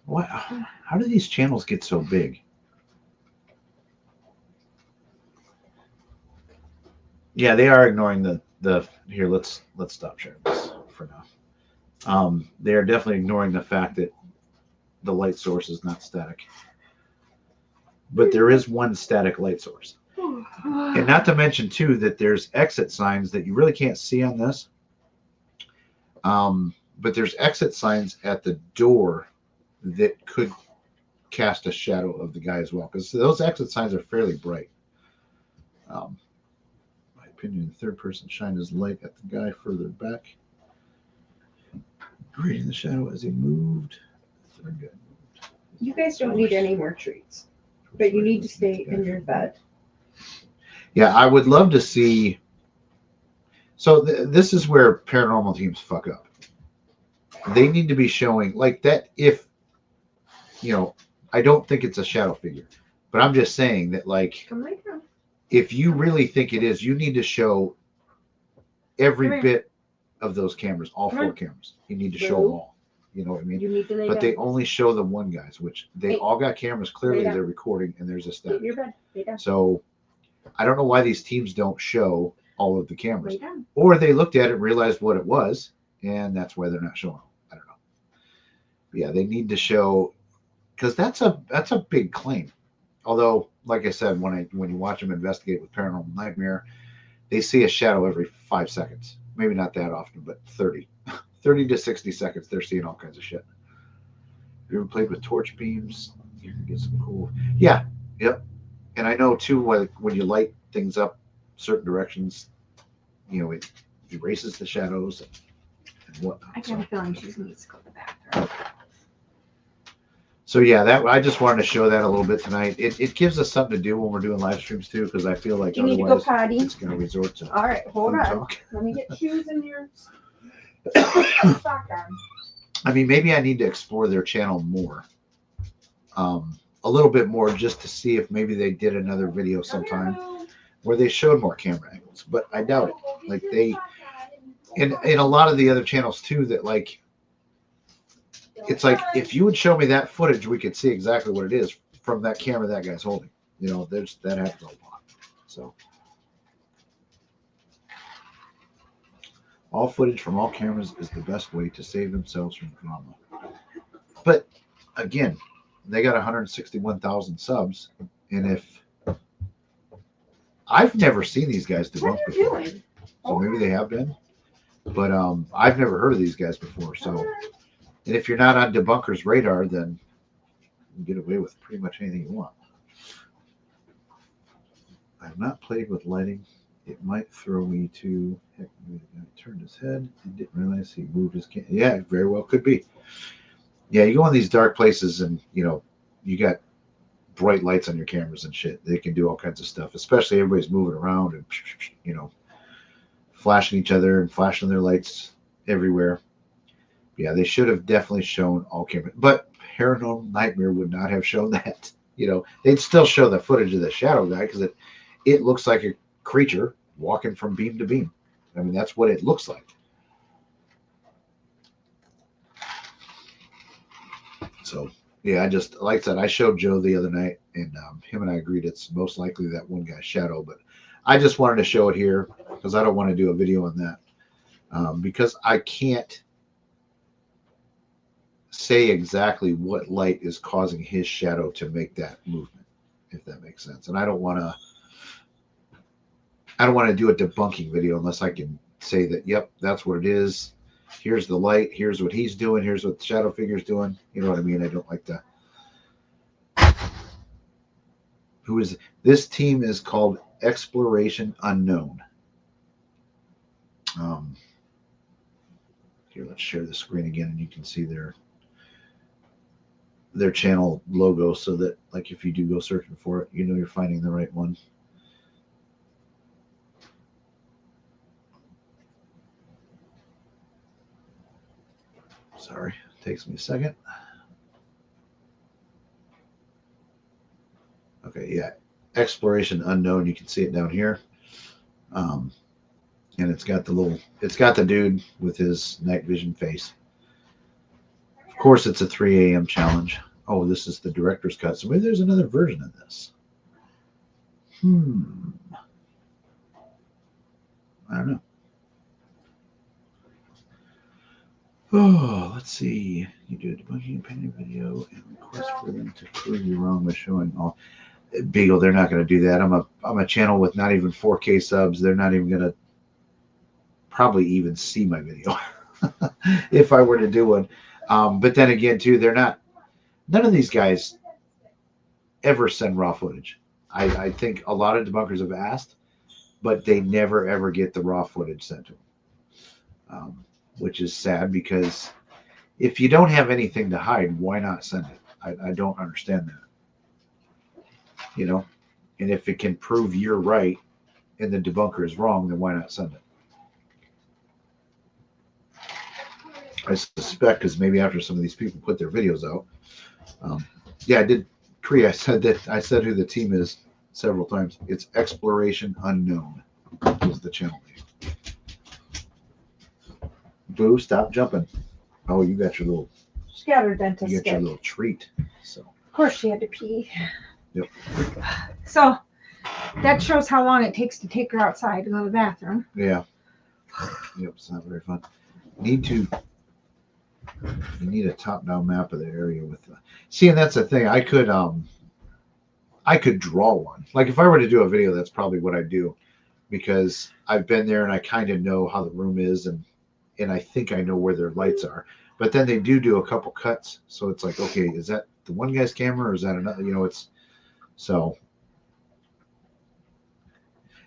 What? How do these channels get so big? Yeah, they are ignoring the here. Let's stop sharing this for now. They are definitely ignoring the fact that the light source is not static, but there is one static light source, and not to mention too that there's exit signs that you really can't see on this. But there's exit signs at the door that could cast a shadow of the guy as well, because those exit signs are fairly bright. My opinion, the third person shined his light at the guy further back, creating the shadow as he moved. The third guy moved. You guys don't need any more treats, but you need to stay in your bed. Yeah, I would love to see. So this is where paranormal teams fuck up. They need to be showing like that. If I don't think it's a shadow figure, but I'm just saying that like Come lay down. if you really think it is, you need to show every bit of those cameras, all 4 cameras. You need to show them all. You know what I mean? You need to lay But down. they only show the one guys, which they all got cameras. Clearly, they're recording, and there's a Get static. in your bed. Lay down. So I don't know why these teams don't show all of the Lay cameras, down. or they looked at it and realized what it was, and that's why they're not showing them. I don't know. But yeah, they need to show, because that's a big claim. Although, like I said, when you watch them investigate with Paranormal Nightmare, they see a shadow every 5 seconds. Maybe not that often, but 30 to 60 seconds, they're seeing all kinds of shit. Have you ever played with torch beams? You can get some cool. Yeah, yep. And I know too, when you light things up certain directions, it erases the shadows and whatnot. I got a feeling she needs to go to the bathroom. So yeah, that I just wanted to show that a little bit tonight. It gives us something to do when we're doing live streams too, because I feel like You need to go otherwise potty. it's going to resort to All right, hold phone on. talk. Let me get shoes in your sock on. I mean, maybe I need to explore their channel more, a little bit more, just to see if maybe they did another video sometime where they showed more camera angles. But I doubt it. Like they, in a lot of the other channels too, that like, it's like if you would show me that footage, we could see exactly what it is from that camera that guy's holding. That happens a lot. So all footage from all cameras is the best way to save themselves from drama. But again, they got 161,000 subs, and if I've never seen these guys debunk What are you before, doing? so maybe they have been, but I've never heard of these guys before. So, and if you're not on Debunker's radar, then you can get away with pretty much anything you want. I've not played with lighting. It might throw me to. Heck, maybe the guy turned his head and didn't realize he moved his camera. Yeah, it very well could be. Yeah, you go in these dark places and you got bright lights on your cameras and shit. They can do all kinds of stuff, especially everybody's moving around and flashing each other and flashing their lights everywhere. Yeah, they should have definitely shown all cameras, but Paranormal Nightmare would not have shown that. They'd still show the footage of the shadow guy because it looks like a creature walking from beam to beam. I mean, that's what it looks like. So, yeah, like I said, I showed Joe the other night, and him and I agreed it's most likely that one guy's shadow, but I just wanted to show it here because I don't want to do a video on that because I can't say exactly what light is causing his shadow to make that movement, if that makes sense. And I don't want to do a debunking video unless I can say that, yep, that's what it is. Here's the light. Here's what he's doing. Here's what the shadow figure's doing. You know what I mean? I don't like to. This team is called Exploration Unknown. Here, let's share the screen again, and you can see their channel logo, so that like if you do go searching for it, you're finding the right one. Sorry, it takes me a second. Okay, yeah, Exploration Unknown. You can see it down here, and it's got the dude with his night vision face. Of course, it's a 3 a.m. challenge. Oh, this is the director's cut. So maybe there's another version of this. I don't know. Oh, let's see. You do a debunking painting video and request for them to prove you wrong by showing all. Beagle, they're not going to do that. I'm a channel with not even 4K subs. They're not even going to probably even see my video if I were to do one. But then again, too, none of these guys ever send raw footage. I think a lot of debunkers have asked, but they never ever get the raw footage sent to them, which is sad because if you don't have anything to hide, why not send it? I don't understand that. And if it can prove you're right and the debunker is wrong, then why not send it? I suspect because maybe after some of these people put their videos out. Yeah, I did. Cree, I said who the team is several times. It's Exploration Unknown is the channel name. Boo, stop jumping. Oh, you got your little. She got her dentist. You got your little treat. So. Of course, she had to pee. Yep. So that shows how long it takes to take her outside to go to the bathroom. Yeah. Yep, it's not very fun. You need a top-down map of the area with the. See, and that's the thing. I could draw one. Like if I were to do a video, that's probably what I'd do, because I've been there and I kind of know how the room is, and I think I know where their lights are. But then they do a couple cuts, so it's like, okay, is that the one guy's camera or is that another? It's so.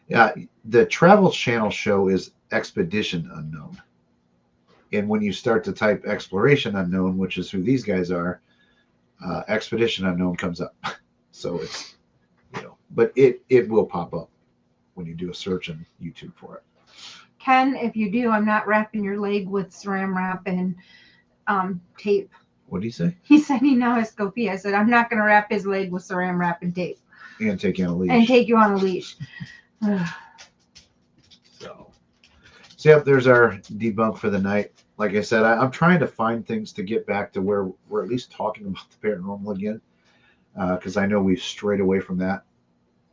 Yeah, the Travel Channel show is Expedition Unknown. And when you start to type Exploration Unknown, which is who these guys are, Expedition Unknown comes up. So it's, but it will pop up when you do a search on YouTube for it. Ken, if you do, I'm not wrapping your leg with saran wrap and tape. What did he say? He said he now has scopia. I said, I'm not going to wrap his leg with saran wrap and tape. And take you on a leash. And take you on a leash. So yep, there's our debunk for the night. Like I said, I'm trying to find things to get back to where we're at least talking about the paranormal again, because I know we've strayed away from that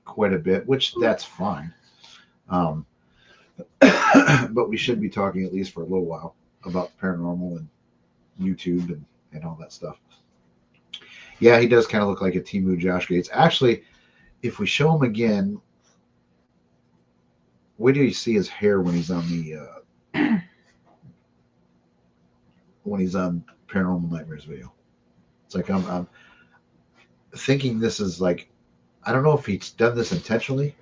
quite a bit, which that's fine. But we should be talking at least for a little while about paranormal and YouTube and all that stuff. Yeah, he does kind of look like a Temu Josh Gates. Actually, if we show him again, where do you see his hair when he's on the when he's on Paranormal Nightmares video? It's like I'm thinking this is like, I don't know if he's done this intentionally.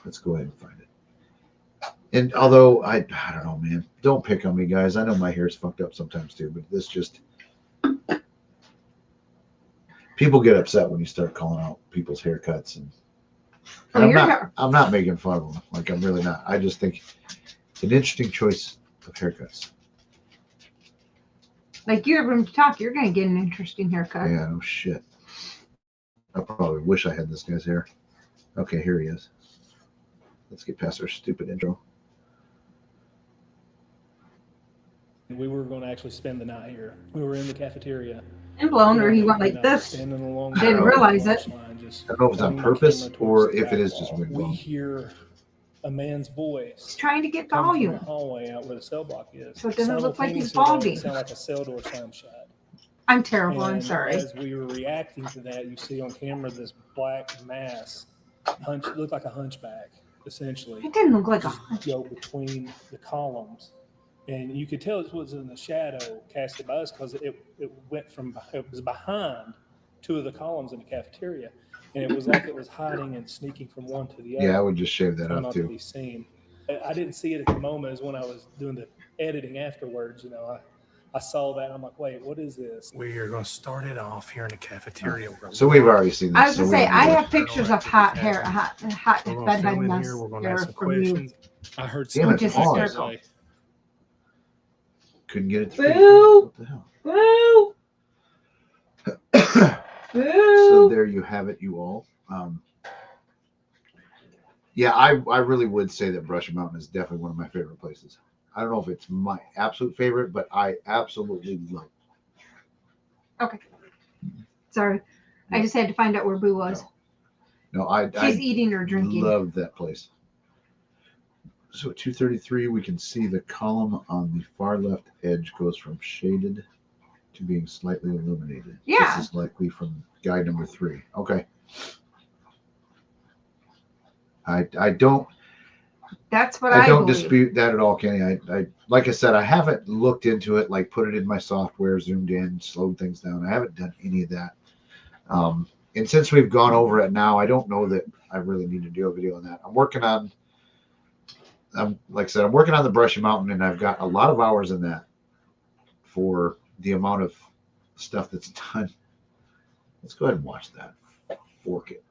Let's go ahead and find it. And although I don't know, man, don't pick on me, guys. I know my hair's fucked up sometimes too, but this just, people get upset when you start calling out people's haircuts, and I'm not making fun of them. Like, I'm really not. I just think it's an interesting choice of haircuts. Like, you have room to talk, you're gonna get an interesting haircut. Yeah, no shit. I probably wish I had this guy's hair. Okay, here he is. Let's get past our stupid intro. We were going to actually spend the night here. We were in the cafeteria. And blown, or he went like this. Didn't realize it. I don't know if it's on purpose or if it is just wind We blown. hear a man's voice Trying to get come from volume. the hallway out where the cell block is. So it doesn't look like he's Simultaneously, balding. it sounded like a cell door slam shut. I'm terrible. I'm And sorry. As we were reacting to that, you see on camera this black mass, looked like a hunchback, essentially. It didn't look like a. Just go between the columns, and you could tell it was in the shadow casted by us because it was behind two of the columns in the cafeteria, and it was like it was hiding and sneaking from one to the other. Yeah, I would just shave that up not to too. be seen. I didn't see it at the moment. As when I was doing the editing afterwards, I saw that and I'm like, wait, what is this? We are going to start it off here in the cafeteria. So we've already seen this. I was so gonna we say don't I need have pictures of hot hair, hot So we're going to bedhead film in mess here. We're going to hair ask some from you. questions. I heard Damn it, something it's on. say, couldn't get it. Boo! What the hell? Boo! So Boo! there you have it, you all. Yeah, I really would say that Brushy Mountain is definitely one of my favorite places. I don't know if it's my absolute favorite, but I absolutely love it. Okay. Sorry. I just had to find out where Boo was. No, I She's eating or drinking. love that place. So at 233, we can see the column on the far left edge goes from shaded to being slightly illuminated. Yeah. This is likely from guide number 3. Okay. I don't That's what I don't believe. dispute that at all, Kenny. I like I said, I haven't looked into it, like put it in my software, zoomed in, slowed things down. I haven't done any of that. And since we've gone over it now, I don't know that I really need to do a video on that. I'm working on, like I said, I'm working on the Brushy Mountain, and I've got a lot of hours in that for the amount of stuff that's done. Let's go ahead and watch that. Fork it.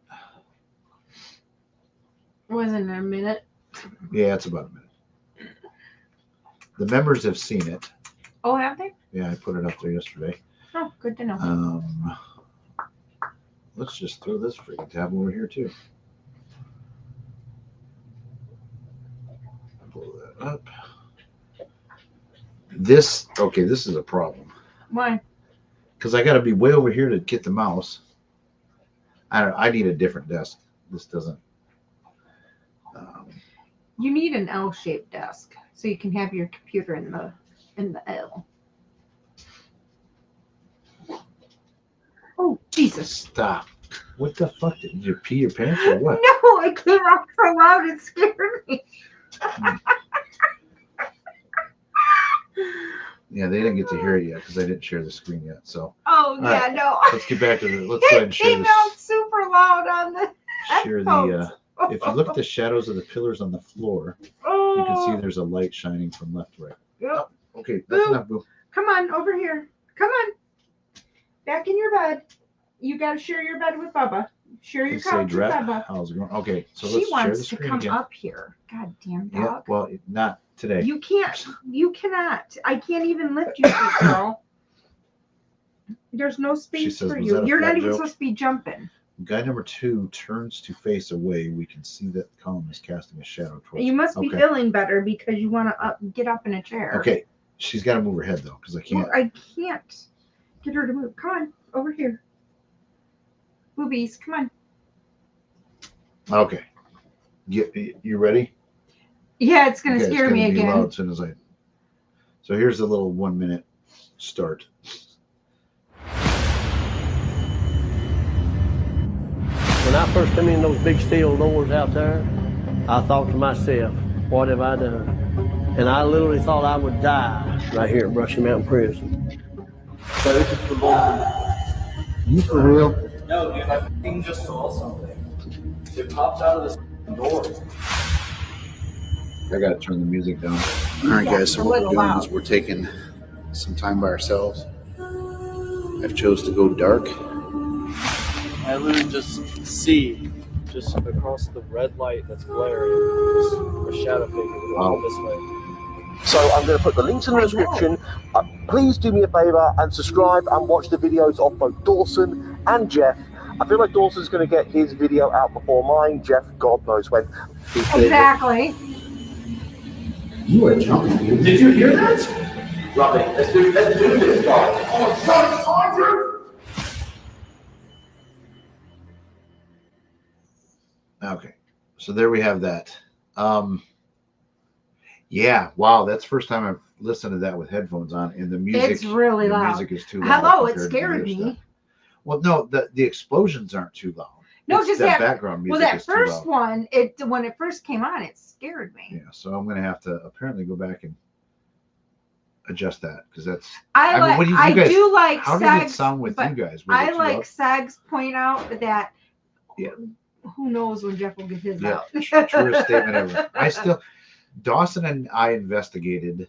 Wasn't it a minute? Yeah, it's about a minute. The members have seen it. Oh, have they? Yeah, I put it up there yesterday. Oh, good to know. Let's just throw this freaking tab over here too. Pull that up. This is a problem Why? because I got to be way over here to get the mouse. I need a different desk. This doesn't. You need an L-shaped desk so you can have your computer in the L. Oh, Jesus. Stop. What the fuck? Did you pee your pants or what? No, it came out so loud it scared me. Yeah, they didn't get to hear it yet because I didn't share the screen yet. So Oh, yeah, right. no. let's get back to the. Let's go ahead and It share came out this. super loud on the Share the. headphones. If you look at the shadows of the pillars on the floor, you can see there's a light shining from left to right. Yep. Okay, that's Boo. enough, Boo. Come on, over here. Come on. Back in your bed. You got to share your bed with Bubba. Share your Let's say couch with draft. Bubba. How's it going? Okay, so She let's share the wants to screen come again. up here. God damn Yeah, dog. well, not today. You can't. You cannot. I can't even lift you, sweet girl. There's no space says, for "Was you. that a You're fat not even joke?" supposed to be jumping. Guy number 2 turns to face away. We can see that the column is casting a shadow towards. You must be Okay. feeling better because you want to get up in a chair. Okay, she's got to move her head though, because I can't. Well, I can't get her to move. Come on, over here. Boobies, come on. Okay, you ready? Yeah, it's gonna Okay, it's scare me gonna be loud again. as soon as I. So here's the little 1 minute start. When I first come in those big steel doors out there, I thought to myself, what have I done? And I literally thought I would die right here at Brushy Mountain Prison. So this is the moment. You for real? No, dude, I fucking just saw something. It popped out of the door. I gotta turn the music down. All right, guys. So what we're doing is we're taking some time by ourselves. I've chose to go dark. I literally just see, just across the red light that's glaring, just a shadow figure walking this way. So I'm going to put the links in the description. Please do me a favor and subscribe and watch the videos of both Dawson and Jeff. I feel like Dawson's going to get his video out before mine. Jeff, God knows when. Exactly. You are jumping, dude. Did you hear that? Robbie, let's do this, dog. Oh, God, Okay, so there we have that. Yeah, wow, that's the first time I've listened to that with headphones on, and the music. It's really the loud. Music is too loud. Hello, it compared to the scared other me. stuff. Well, no, the explosions aren't too loud. No, It's just that that background music. Well, that is too first loud. one, when it first came on, it scared me. Yeah, so I'm gonna have to apparently go back and adjust that because that's. I mean, what do you I guys- do like How Sags, did it sound with but you guys? Was I it too like loud? Sags point out that. Yeah. Who knows when Jeff will get his Yeah, out? truest statement ever. Dawson and I investigated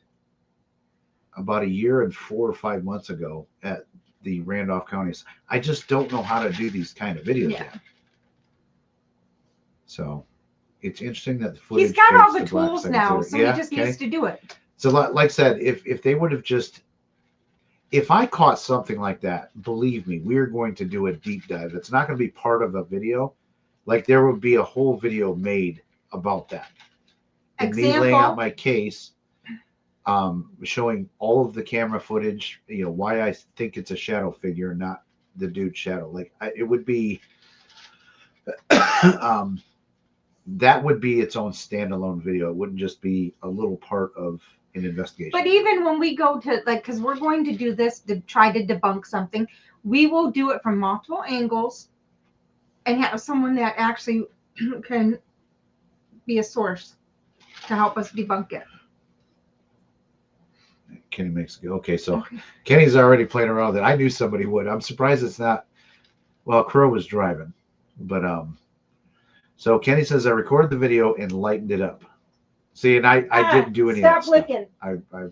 about a year and 4 or 5 months ago at the Randolph counties. I just don't know how to do these kind of videos Yeah. yet. So it's interesting that the footage. He's got all the fades to black tools seconds now, later. so Yeah, he just okay. needs to do it. So like I said, if they would have just, if I caught something like that, believe me, we're going to do a deep dive. It's not going to be part of a video. Like there would be a whole video made about that. And me laying out my case, showing all of the camera footage, why I think it's a shadow figure, not the dude's shadow. Like it would be, that would be its own standalone video. It wouldn't just be a little part of an investigation. But even when we go to because we're going to do this to try to debunk something, we will do it from multiple angles and have someone that actually can be a source to help us debunk it. Kenny makes it. Okay, so Kenny's already playing around with it. I knew somebody would. I'm surprised it's not. Well, Crow was driving, but so Kenny says I recorded the video and lightened it up. See, and I didn't do any of that Stop licking. stuff.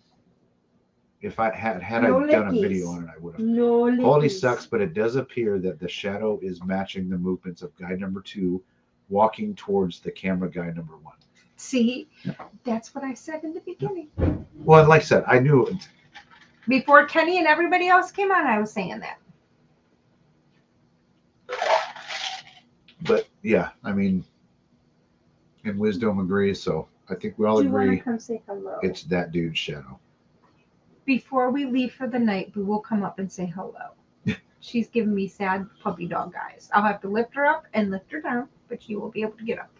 If I had No I done a lickies. video on it, I would have. No Quality lickies. sucks, but it does appear that the shadow is matching the movements of guy number 2 walking towards the camera guy number 1. See, that's what I said in the beginning. Well, like I said, I knew it. Before Kenny and everybody else came on, I was saying that. But yeah, I mean, and Wisdom agrees, so I think we all Do you want agree to come say hello? it's that dude's shadow. Before we leave for the night, we will come up and say hello. She's giving me sad puppy dog eyes. I'll have to lift her up and lift her down, but she will be able to get up.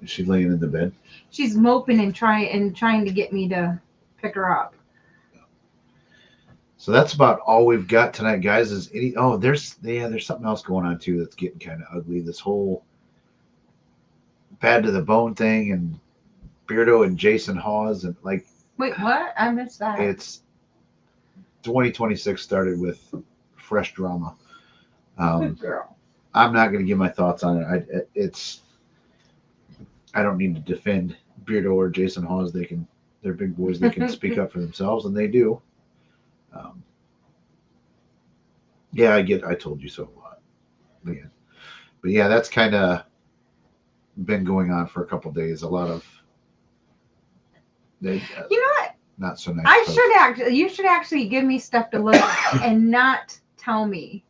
Is she laying in the bed? She's moping and trying to get me to pick her up. So that's about all we've got tonight, guys. There's something else going on too that's getting kind of ugly. This whole bad to the bone thing and Beardo and Jason Hawes and like. Wait, what? I missed that. It's 2026 started with fresh drama. Good girl. I'm not going to give my thoughts on it. I don't need to defend Beardo or Jason Hawes. They're big boys. They can speak up for themselves, and they do. Yeah, I told you so a lot. But yeah, that's kind of been going on for a couple of days. A lot of You know what? Not so nice. You should actually give me stuff to look at and not tell me.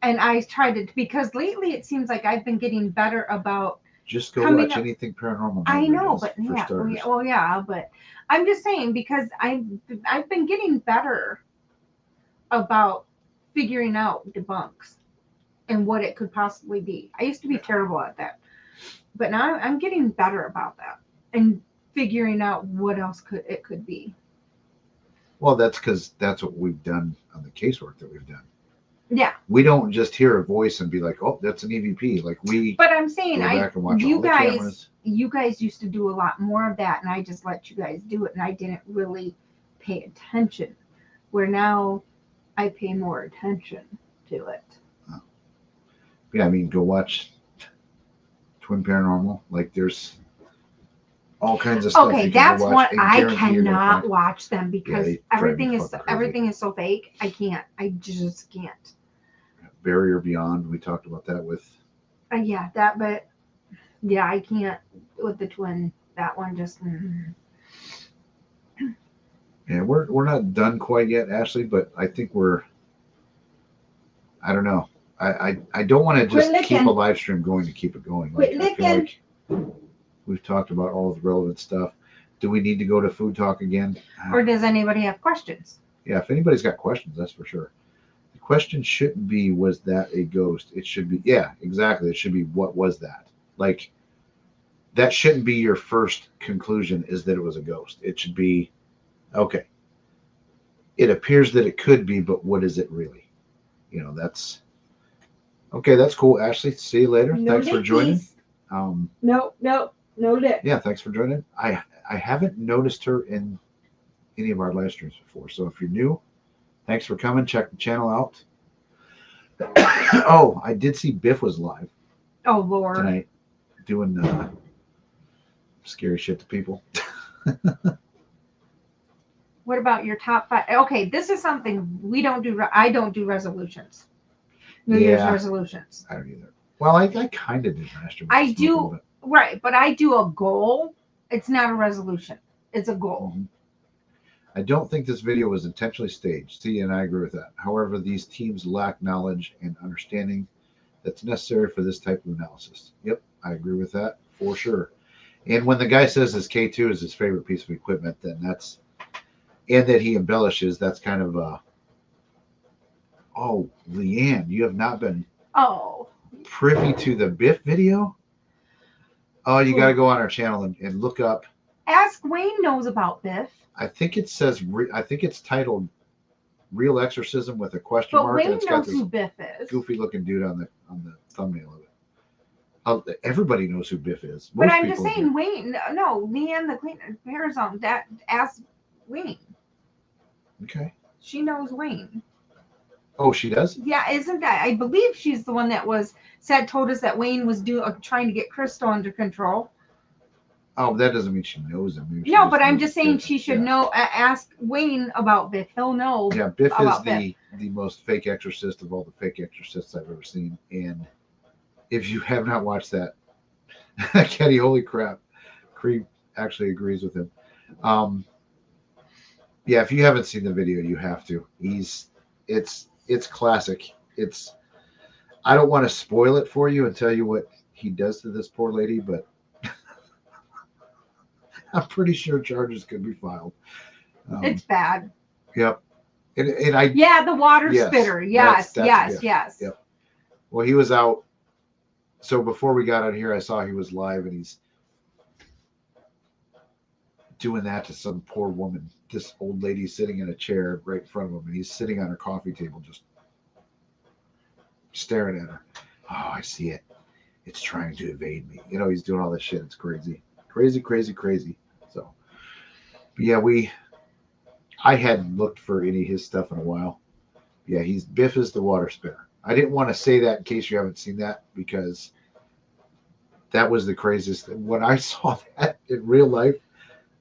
And I tried to, because lately it seems like I've been getting better about. Just go watch anything paranormal. I know, but but I'm just saying because I've been getting better about figuring out debunks and what it could possibly be. I used to be terrible at that, but now I'm getting better about that and figuring out what else it could be. Well, that's because that's what we've done on the casework that we've done. Yeah. We don't just hear a voice and be like, "Oh, that's an EVP." Like we But I'm saying, go back and watch all you the guys, cameras. you guys used to do a lot more of that, and I just let you guys do it, and I didn't really pay attention. Where now, I pay more attention to it. Yeah, I mean, go watch Twin Paranormal. Like there's all kinds of stuff. Okay, you can that's go watch what and I guarantee you're gonna cannot find- watch them because they drive me fucking crazy. everything is so fake. I can't. I just can't. Barrier Beyond. We talked about that with. Yeah, that. But yeah, I can't with the twin. That one just. Yeah, we're not done quite yet, Ashley, but I think we're. I don't know. I don't want to just Quit keep licking. a live stream going to keep it going. Quit I feel licking. like we've talked about all the relevant stuff. Do we need to go to food talk again? Or does anybody have questions? Yeah, if anybody's got questions, that's for sure. The question shouldn't be, was that a ghost? It should be, yeah, exactly. It should be, what was that? Like, that shouldn't be your first conclusion, is that it was a ghost. It should be, okay, it appears that it could be, but what is it really? You know, that's, okay, that's cool. Ashley, see you later. No Thanks for joining. dickies. No lip. Yeah, thanks for joining. I haven't noticed her in any of our live streams before. So if you're new, thanks for coming. Check the channel out. Oh, I did see Biff was live Oh Lord. tonight doing scary shit to people. What about your top 5? Okay, this is something we don't do. I don't do resolutions. New Year's Yeah. resolutions. I don't either. Well, I kind of did last year. I do. Right, but I do a goal. It's not a resolution. It's a goal. Mhm. I don't think this video was intentionally staged. See, and I agree with that. However, these teams lack knowledge and understanding that's necessary for this type of analysis. Yep, I agree with that for sure. And when the guy says his K2 is his favorite piece of equipment, then that's, and that he embellishes, that's kind of oh, Leanne, you have not been Oh. privy to the Biff video? Oh, you got to go on our channel and look up. Ask Wayne knows about Biff. I think it says, I think it's titled Real Exorcism with a question But mark. and Wayne it's got knows this who Biff is. goofy looking dude on the thumbnail of it. Everybody knows who Biff is. But Most I'm just people saying, do. Wayne. No, Leanne, the cleaner, Parazone. That ask Wayne. Okay. She knows Wayne. Oh, she does? Yeah, isn't that? I believe she's the one that told us that Wayne was trying to get Crystal under control. Oh, that doesn't mean she knows him. Maybe she No, but I'm knows just saying Biff. she should Yeah. know. Ask Wayne about Biff. He'll know. Yeah, Biff is about the most fake exorcist of all the fake exorcists I've ever seen. And if you have not watched that, Kenny, holy crap, Creep actually agrees with him. Yeah, if you haven't seen the video, you have to. It's classic. I don't want to spoil it for you and tell you what he does to this poor lady, but I'm pretty sure charges could be filed. It's bad. Yep. And I Yeah, the water Yes, spitter. that's Yes. Biff. Yes. Yep. Well, he was out. So before we got on here, I saw he was live and he's doing that to some poor woman. This old lady sitting in a chair right in front of him, and he's sitting on her coffee table just staring at her. Oh, I see it. It's trying to evade me. You know, he's doing all this shit. It's crazy. Crazy. So, but yeah, I hadn't looked for any of his stuff in a while. Yeah, Biff is the water spinner. I didn't want to say that in case you haven't seen that, because that was the craziest thing. When I saw that in real life,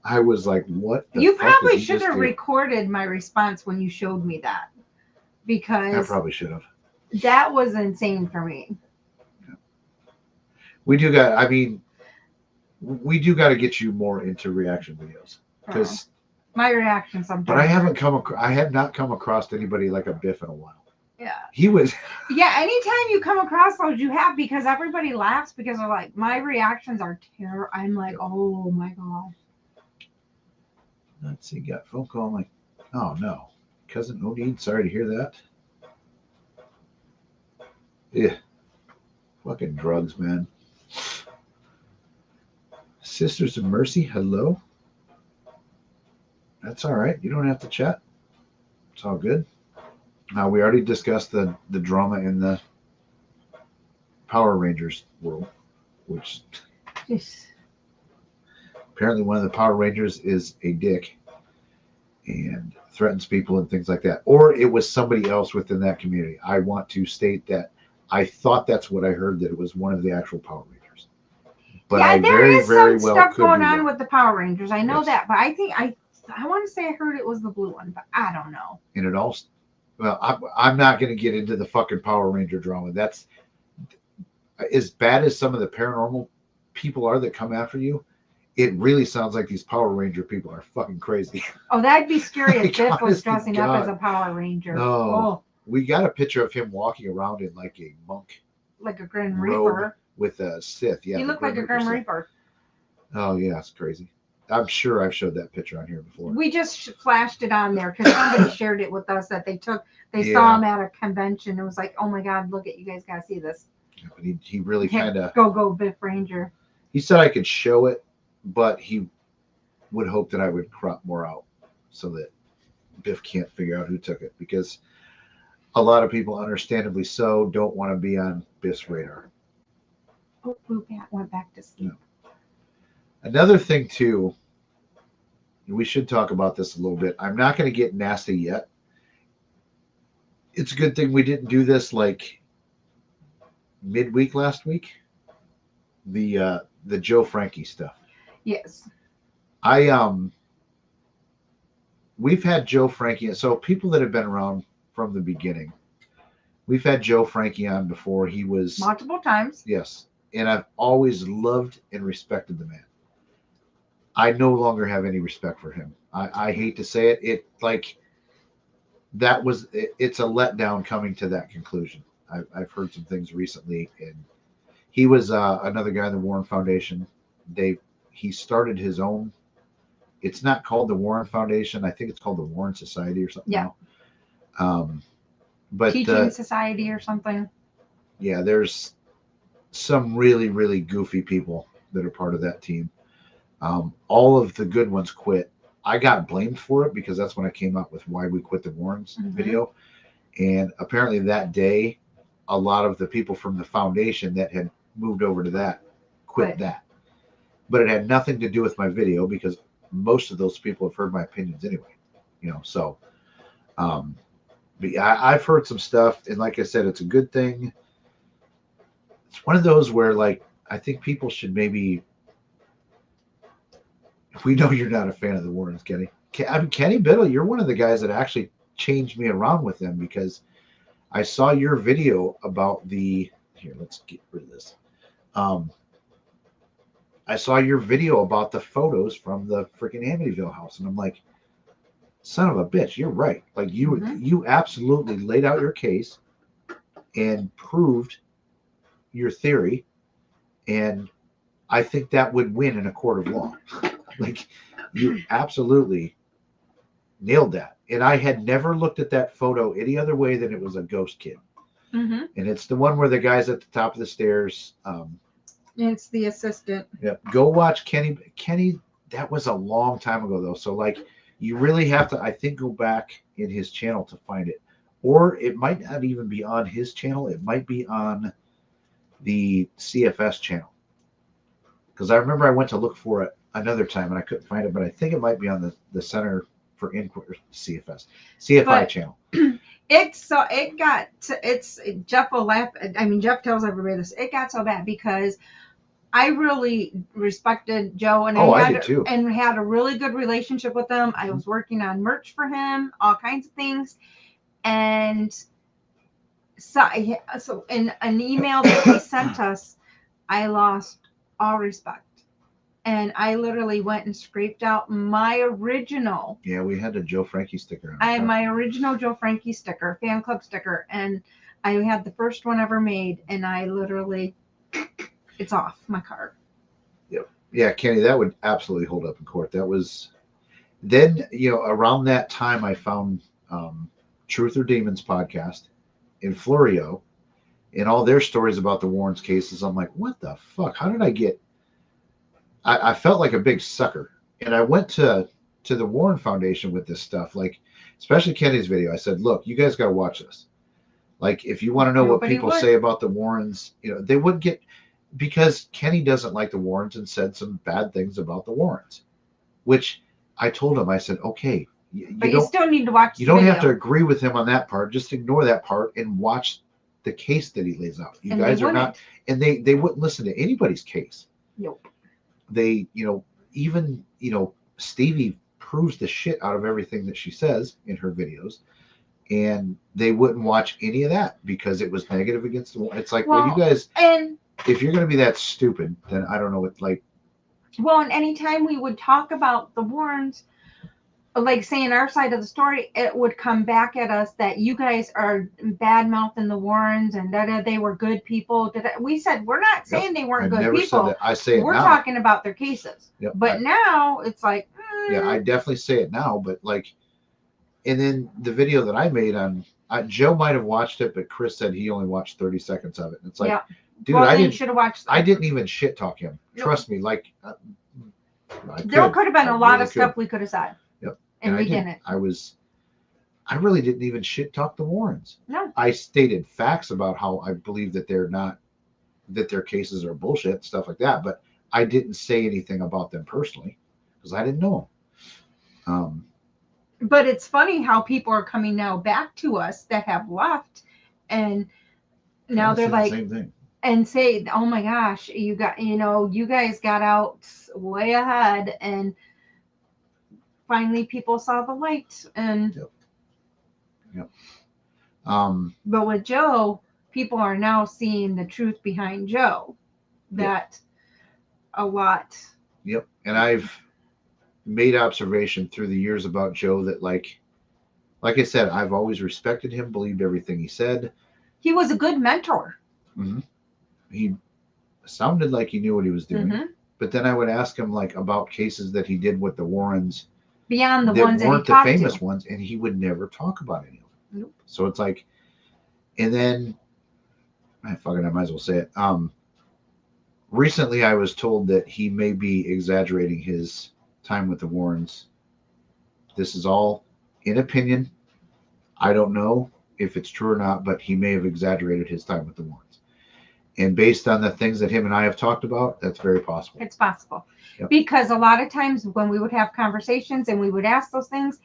I was like, what the You fuck did probably he should just have do? recorded my response when you showed me that, I because probably should have. that was insane for me. We do got to get you more into reaction videos, because My reaction sometimes. but I have not come across anybody like a Biff in a while. Yeah. He was Yeah, anytime you come across those, you have, because everybody laughs because they're like, my reactions are terrible. I'm like, oh my god. let's see, got a phone call. I'm like, oh no, cousin Odin, sorry to hear that. Yeah, fucking drugs, man. Sisters of Mercy, hello. That's all right. You don't have to chat. It's all good. Now we already discussed the drama in the Power Rangers world, which Jeez. apparently one of the Power Rangers is a dick and threatens people and things like that. Or it was somebody else within that community. I want to state that I thought that's what I heard, that it was one of the actual Power Rangers. But Yeah, I there very, is very some well stuff could going be on wrong. with the Power Rangers. I know Yes. that, but I think I want to say I heard it was the blue one, but I don't know. And it all, well, I'm not going to get into the fucking Power Ranger drama. That's as bad as some of the paranormal people are that come after you. It really sounds like these Power Ranger people are fucking crazy. Oh, that'd be scary if Like, Biff was honest to dressing up as God. a Power Ranger. Oh. We got a picture of him walking around in like a monk Like a Grim robe Reaper. with a Sith. Yeah, He the looked like a Grim Sith. Reaper. Oh yeah, it's crazy. I'm sure I've showed that picture on here before. We just flashed it on there because somebody shared it with us that they saw Yeah. him at a convention. It was like, oh my God, look at, you guys gotta see this. But he really kind of, Go Biff Ranger. he said I could show it, but he would hope that I would crop more out so that Biff can't figure out who took it, because a lot of people, understandably so, don't want to be on Biff's radar. Oh, Blue Bat went back to sleep. Another thing too, we should talk about this a little bit. I'm not going to get nasty yet. It's a good thing we didn't do this like midweek last week. The Joe Frankie stuff. Yes. We've had Joe Frankie, so people that have been around from the beginning, we've had Joe Frankie on before. He was Multiple times. yes, and I've always loved and respected the man. I no longer have any respect for him. I hate to say it. It like that was it's a letdown coming to that conclusion. I've heard some things recently, and he was another guy in the Warren Foundation. He started his own. It's not called the Warren Foundation. I think it's called the Warren Society or something. Yeah. But Teaching Society or something. yeah, there's some really, really goofy people that are part of that team. All of the good ones quit. I got blamed for it because that's when I came up with why we quit the Warrens video. And apparently that day, a lot of the people from the foundation that had moved over to that quit that. But it had nothing to do with my video because most of those people have heard my opinions anyway. So but yeah, I've heard some stuff, and like I said, it's a good thing. It's one of those where, like, I think people should maybe. We know you're not a fan of the Warrens, Kenny. I mean, Kenny Biddle, you're one of the guys that actually changed me around with them because I saw your video about the. Here, let's get rid of this. I saw your video about the photos from the freaking Amityville house, and I'm like, son of a bitch, you're right. Like you absolutely laid out your case and proved your theory, and I think that would win in a court of law. Like you absolutely nailed that. And I had never looked at that photo any other way than it was a ghost kid. And it's the one where the guy's at the top of the stairs. It's the assistant. Yeah, go watch Kenny. Kenny, that was a long time ago though. So like, you really have to, I think, go back in his channel to find it, or it might not even be on his channel. It might be on the CFS channel. Because I remember I went to look for it another time and I couldn't find it, but I think it might be on the Center for Inquiry CFI channel. Jeff will laugh. I mean, Jeff tells everybody this. It got so bad because I really respected Joe, and I did too, and had a really good relationship with him. I was working on merch for him, all kinds of things, and so in an email that he sent us, I lost all respect. And I literally went and scraped out my original. Yeah, we had a Joe Frankie sticker on. I had my original Joe Frankie sticker, fan club sticker, and I had the first one ever made, and I literally, it's off my card. Yep. Yeah, Kenny, that would absolutely hold up in court. That was then, around that time I found Truth or Demons podcast in Florio and all their stories about the Warrens cases. I'm like, what the fuck? How did I get? I felt like a big sucker. And I went to to the Warren Foundation with this stuff, like especially Kenny's video. I said, look, you guys got to watch this. Like, if you want to know what Nobody people would. say about the Warrens, they wouldn't get, because Kenny doesn't like the Warrens and said some bad things about the Warrens, which I told him, I said, okay, But you still need to watch. you the don't have to video. agree with him on that part. Just ignore that part and watch the case that he lays out. You And guys they are not, and they wouldn't listen to anybody's case. Nope. They, even, Stevie proves the shit out of everything that she says in her videos, and they wouldn't watch any of that because it was negative against the Warren. It's like, well, you guys, and if you're going to be that stupid, then I don't know what, like, well, and anytime we would talk about the Warrens, like saying our side of the story, it would come back at us that you guys are bad mouthing the Warrens and that they were good people. We said we're not saying they weren't I good never people. said that. I say it We're now. talking about their cases. Yep. But now it's like, Yeah, I definitely say it now, but like, and then the video that I made on, Joe might have watched it, but Chris said he only watched 30 seconds of it. And it's like, yeah. dude, Well, I then you didn't, should have watched. I didn't even shit talk him. No. Trust me. Like, There could have been a lot really of stuff we could have said. Yep. And we didn't. didn't. I really didn't even shit talk the Warrens. No. I stated facts about how I believe that that their cases are bullshit, stuff like that. But I didn't say anything about them personally because I didn't know them. But it's funny how people are coming now back to us that have left, and now they're like, same thing. and say, oh my gosh, you guys got out way ahead, and finally people saw the light. And Yep. but with Joe, people are now seeing the truth behind Joe, that a lot. Yep. And I've made observation through the years about Joe that like I said, I've always respected him, believed everything he said. He was a good mentor. Mm-hmm. He sounded like he knew what he was doing. Mm-hmm. But then I would ask him like about cases that he did with the Warrens Beyond the that ones that weren't he the talked famous to. ones, and he would never talk about any of them. Nope. So it's like, and then I might as well say it. Recently I was told that he may be exaggerating his time with the Warrens. This is all in opinion. I don't know if it's true or not, but he may have exaggerated his time with the Warrens. And based on the things that him and I have talked about, that's very possible. It's possible. Yep. Because a lot of times when we would have conversations and we would ask those things,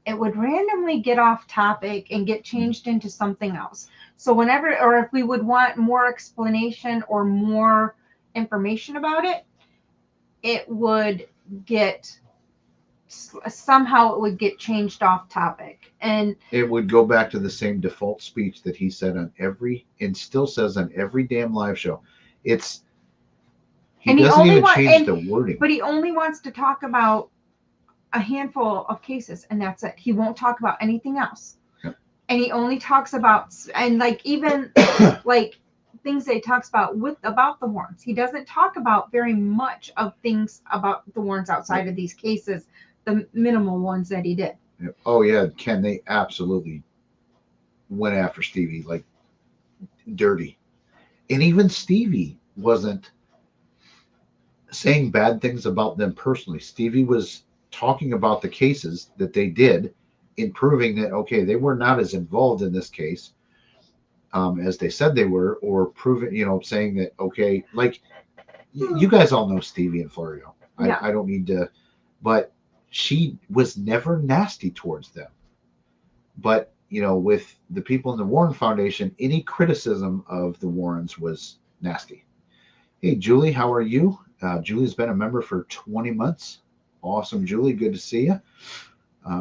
it would randomly get off topic and get changed into something else. So whenever, or if we would want more explanation or more information about it, it would get, somehow it would get changed off topic. And it would go back to the same default speech that he said on every, and still says on every damn live show. He doesn't even change the wording. But he only wants to talk about a handful of cases, and that's it. He won't talk about anything else. Yep. And he only talks about, and like even like things that he talks about about the Warrens. He doesn't talk about very much of things about the Warrens outside of these cases, the minimal ones that he did. Yep. Oh yeah, Ken, they absolutely went after Stevie like dirty. And even Stevie wasn't saying bad things about them personally. Stevie was talking about the cases that they did, in proving that, okay, they were not as involved in this case as they said they were, or proving, saying that, okay, like you guys all know Stevie and Florio. Yeah. I don't need to, but she was never nasty towards them. But, with the people in the Warren Foundation, any criticism of the Warrens was nasty. Hey, Julie, how are you? Julie's been a member for 20 months. Awesome, Julie. Good to see you.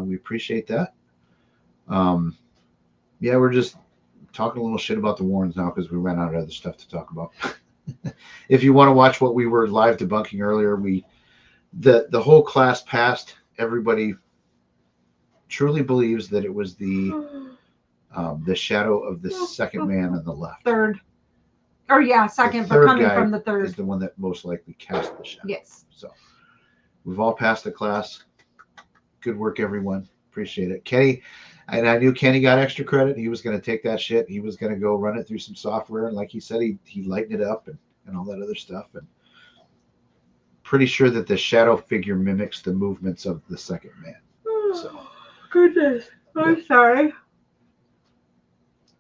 We appreciate that. Yeah, we're just talking a little shit about the Warrens now because we ran out of other stuff to talk about. If you want to watch what we were live debunking earlier, the whole class passed. Everybody truly believes that it was the shadow of the second man on the left. Third. Or yeah, second, The but third coming guy from the third. is the one that most likely cast the shadow. Yes. So we've all passed the class. Good work, everyone. Appreciate it. Kenny, and I knew Kenny got extra credit. He was going to take that shit. He was going to go run it through some software. And like he said, he lightened it up and all that other stuff. And pretty sure that the shadow figure mimics the movements of the second man. So Goodness. I'm sorry.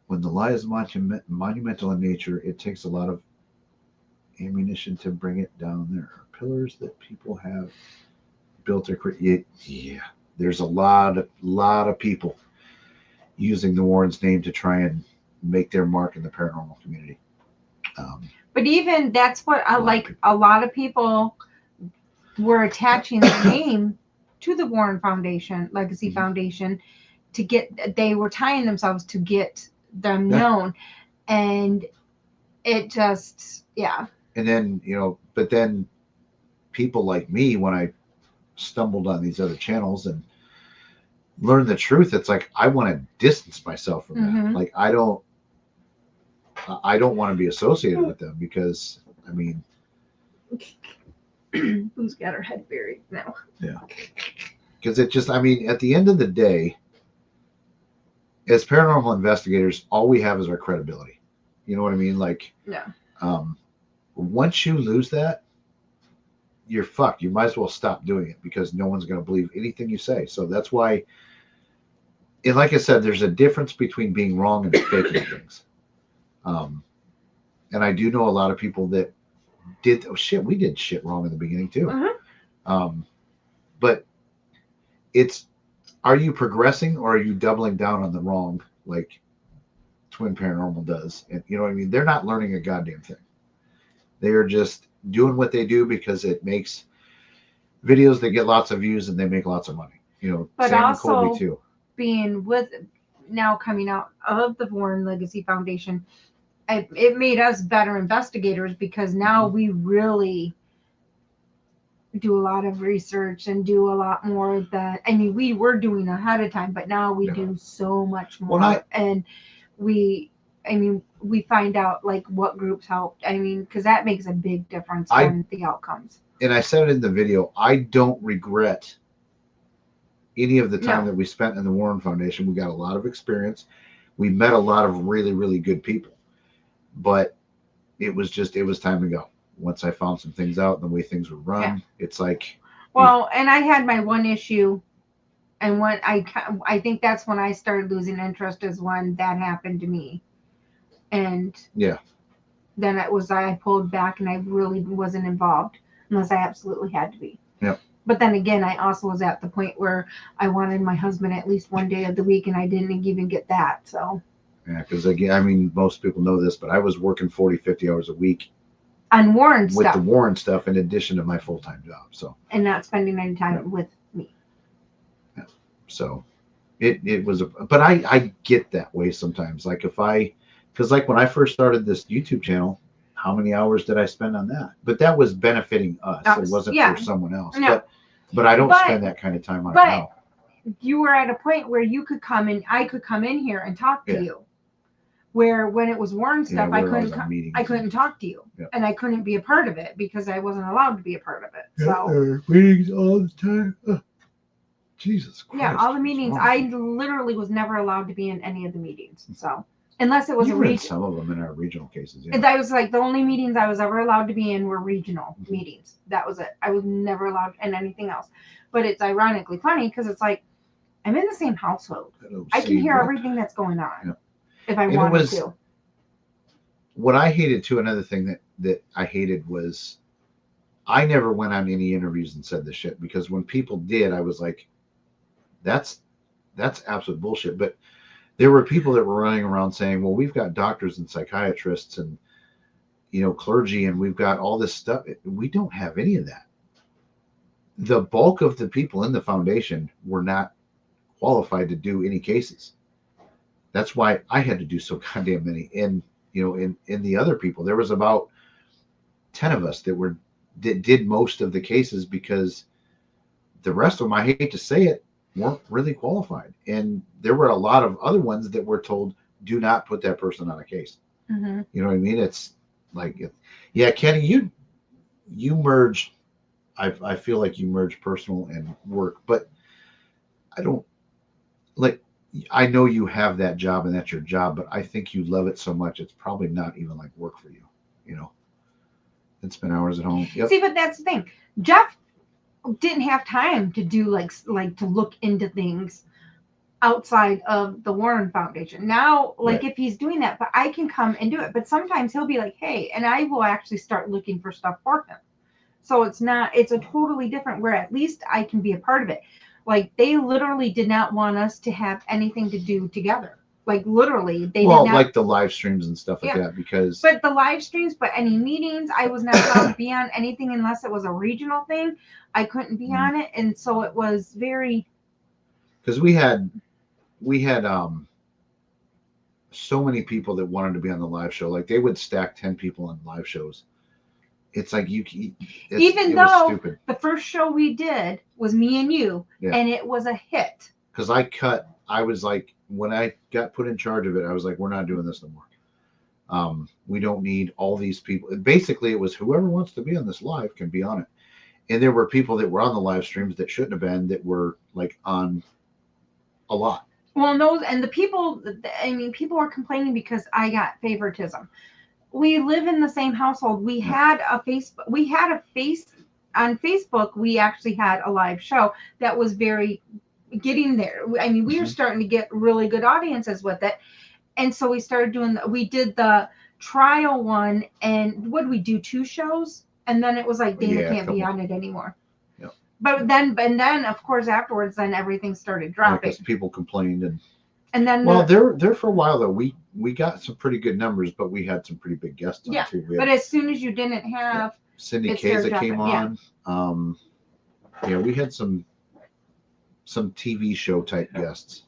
when the lie is monumental in nature, it takes a lot of ammunition to bring it down. There are pillars that people have built or create. Yeah, there's a lot of people using the Warrens' name to try and make their mark in the paranormal community. But even that's what I like. A lot of people were attaching their name to the Warren Foundation, Legacy Foundation, to get. They were tying themselves to get them known, and it just And then but then people like me, when I stumbled on these other channels and learned the truth, it's like I want to distance myself from that. Like I don't want to be associated with them because I mean, who's got her head buried now? Yeah, because it just, I mean, at the end of the day, as paranormal investigators, all we have is our credibility. You know what I mean? Like, once you lose that, you're fucked. You might as well stop doing it because no one's going to believe anything you say. So that's why, and like I said, there's a difference between being wrong and faking things. And I do know a lot of people that did, we did shit wrong in the beginning too. But it's, are you progressing or are you doubling down on the wrong, like Twin Paranormal does? And you know what I mean? They're not learning a goddamn thing. They are just doing what they do because it makes videos that get lots of views and they make lots of money. But Sam also and Colby too. Being with now coming out of the Warren Legacy Foundation, it made us better investigators because now we really do a lot of research and do a lot more of that. I mean, we were doing ahead of time, but now we do so much more. And we find out like what groups helped. I mean, because that makes a big difference in the outcomes. And I said it in the video, I don't regret any of the time that we spent in the Warren Foundation. We got a lot of experience. We met a lot of really, really good people. But it was time to go. Once I found some things out, the way things were run, it's like. Well, and I had my one issue, and when I think that's when I started losing interest is when that happened to me, and then I pulled back and I really wasn't involved unless I absolutely had to be. Yep. But then again, I also was at the point where I wanted my husband at least one day of the week, and I didn't even get that. So. Yeah, because again, I mean, most people know this, but I was working 40, 50 hours a week on Warren with the Warren stuff in addition to my full-time job. So. And not spending any time with me. Yeah. So it was, but I get that way sometimes. Like because like when I first started this YouTube channel, how many hours did I spend on that? But that was benefiting us. It wasn't for someone else. No. But I don't spend that kind of time on it now. You were at a point where you could come in, I could come in here and talk to you. Where when it was Warren stuff, I couldn't talk to you, and I couldn't be a part of it because I wasn't allowed to be a part of it. So meetings all the time. Jesus Christ. Yeah, all the meetings. I literally was never allowed to be in any of the meetings. So unless it was a region. Some of them in our regional cases. Yeah. I was like the only meetings I was ever allowed to be in were regional meetings. That was it. I was never allowed in anything else. But it's ironically funny because it's like I'm in the same household. I can hear everything that's going on. Yeah. If I wanted to. What I hated too, another thing that I hated was I never went on any interviews and said this shit because when people did, I was like, that's absolute bullshit. But there were people that were running around saying, well, we've got doctors and psychiatrists and clergy and we've got all this stuff. We don't have any of that. The bulk of the people in the foundation were not qualified to do any cases. That's why I had to do so goddamn many. And in the other people, there was about 10 of us that did most of the cases because the rest of them, I hate to say it, weren't really qualified. And there were a lot of other ones that were told, do not put that person on a case. Mm-hmm. You know what I mean? It's like, Kenny, you merged. I feel like you merge personal and work, but I don't like. I know you have that job and that's your job, but I think you love it so much it's probably not even like work for you. It's been hours at home. Yep. See, but that's the thing. Jeff didn't have time to do like to look into things outside of the Warren Foundation. Now, like Right. if he's doing that, but I can come and do it. But sometimes he'll be like, hey, and I will actually start looking for stuff for him. So it's a totally different where at least I can be a part of it. Like they literally did not want us to have anything to do together. Like literally they did not like the live streams and stuff like Yeah. that because but the live streams, but any meetings, I was not allowed to be on anything unless it was a regional thing. I couldn't be on it. And so it was very we had so many people that wanted to be on the live show. Like they would stack 10 people on live shows. It's like it was stupid. the first show we did was me and you, Yeah. and it was a hit. Because I was like, when I got put in charge of it, I was like, we're not doing this no more. We don't need all these people. Basically, it was whoever wants to be on this live can be on it. And there were people that were on the live streams that shouldn't have been, that were like on a lot. Well, the people, I mean, people were complaining because I got favoritism. We live in the same household. We had a on Facebook. We actually had a live show that was very getting there. I mean, we were starting to get really good audiences with it. And so we started we did the trial one, and what did we do? 2 shows? And then it was like, Dana can't be on it anymore. Yep. But then of course afterwards, then everything started dropping. Because people complained And then there for a while though, we got some pretty good numbers, but we had some pretty big guests on too. But as soon as you didn't have Cindy it started Kaza came dropping, on. We had some TV show type guests,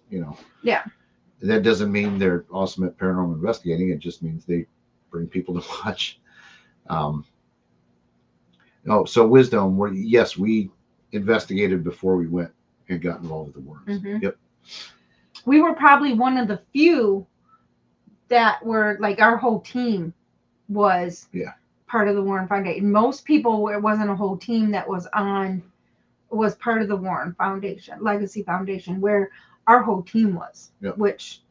Yeah. That doesn't mean they're awesome at paranormal investigating. It just means they bring people to watch. So Wisdom, we investigated before we went and got involved with the worms. Mhm. Yep. We were probably one of the few that were like, our whole team was part of the Warren Foundation. Most people, it wasn't a whole team that was part of the Warren Foundation, Legacy Foundation, where our whole team was, which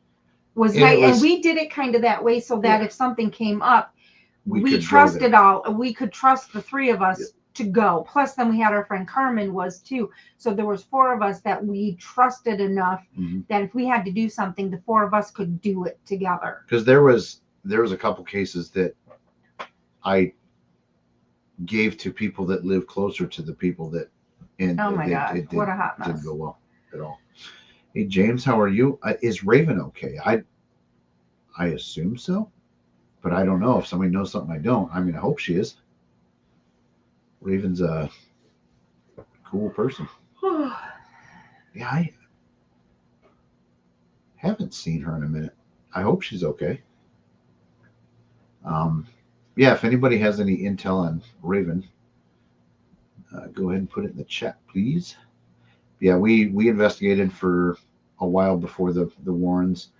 was nice. And we did it kind of that way so that if something came up, we trusted we could trust the 3 of us to go. Plus then we had our friend Carmen was too. So there was 4 of us that we trusted enough that if we had to do something, the 4 of us could do it together. Because there was a couple cases that I gave to people that live closer to the people that, and oh my God, what a hot mess. Didn't go well at all. Hey James, how are you? Is Raven okay? I assume so, but I don't know. If somebody knows something I don't, I mean, I hope she is. Raven's a cool person. Yeah, I haven't seen her in a minute. I hope she's okay. If anybody has any intel on Raven, go ahead and put it in the chat, please. Yeah, we investigated for a while before the Warrens.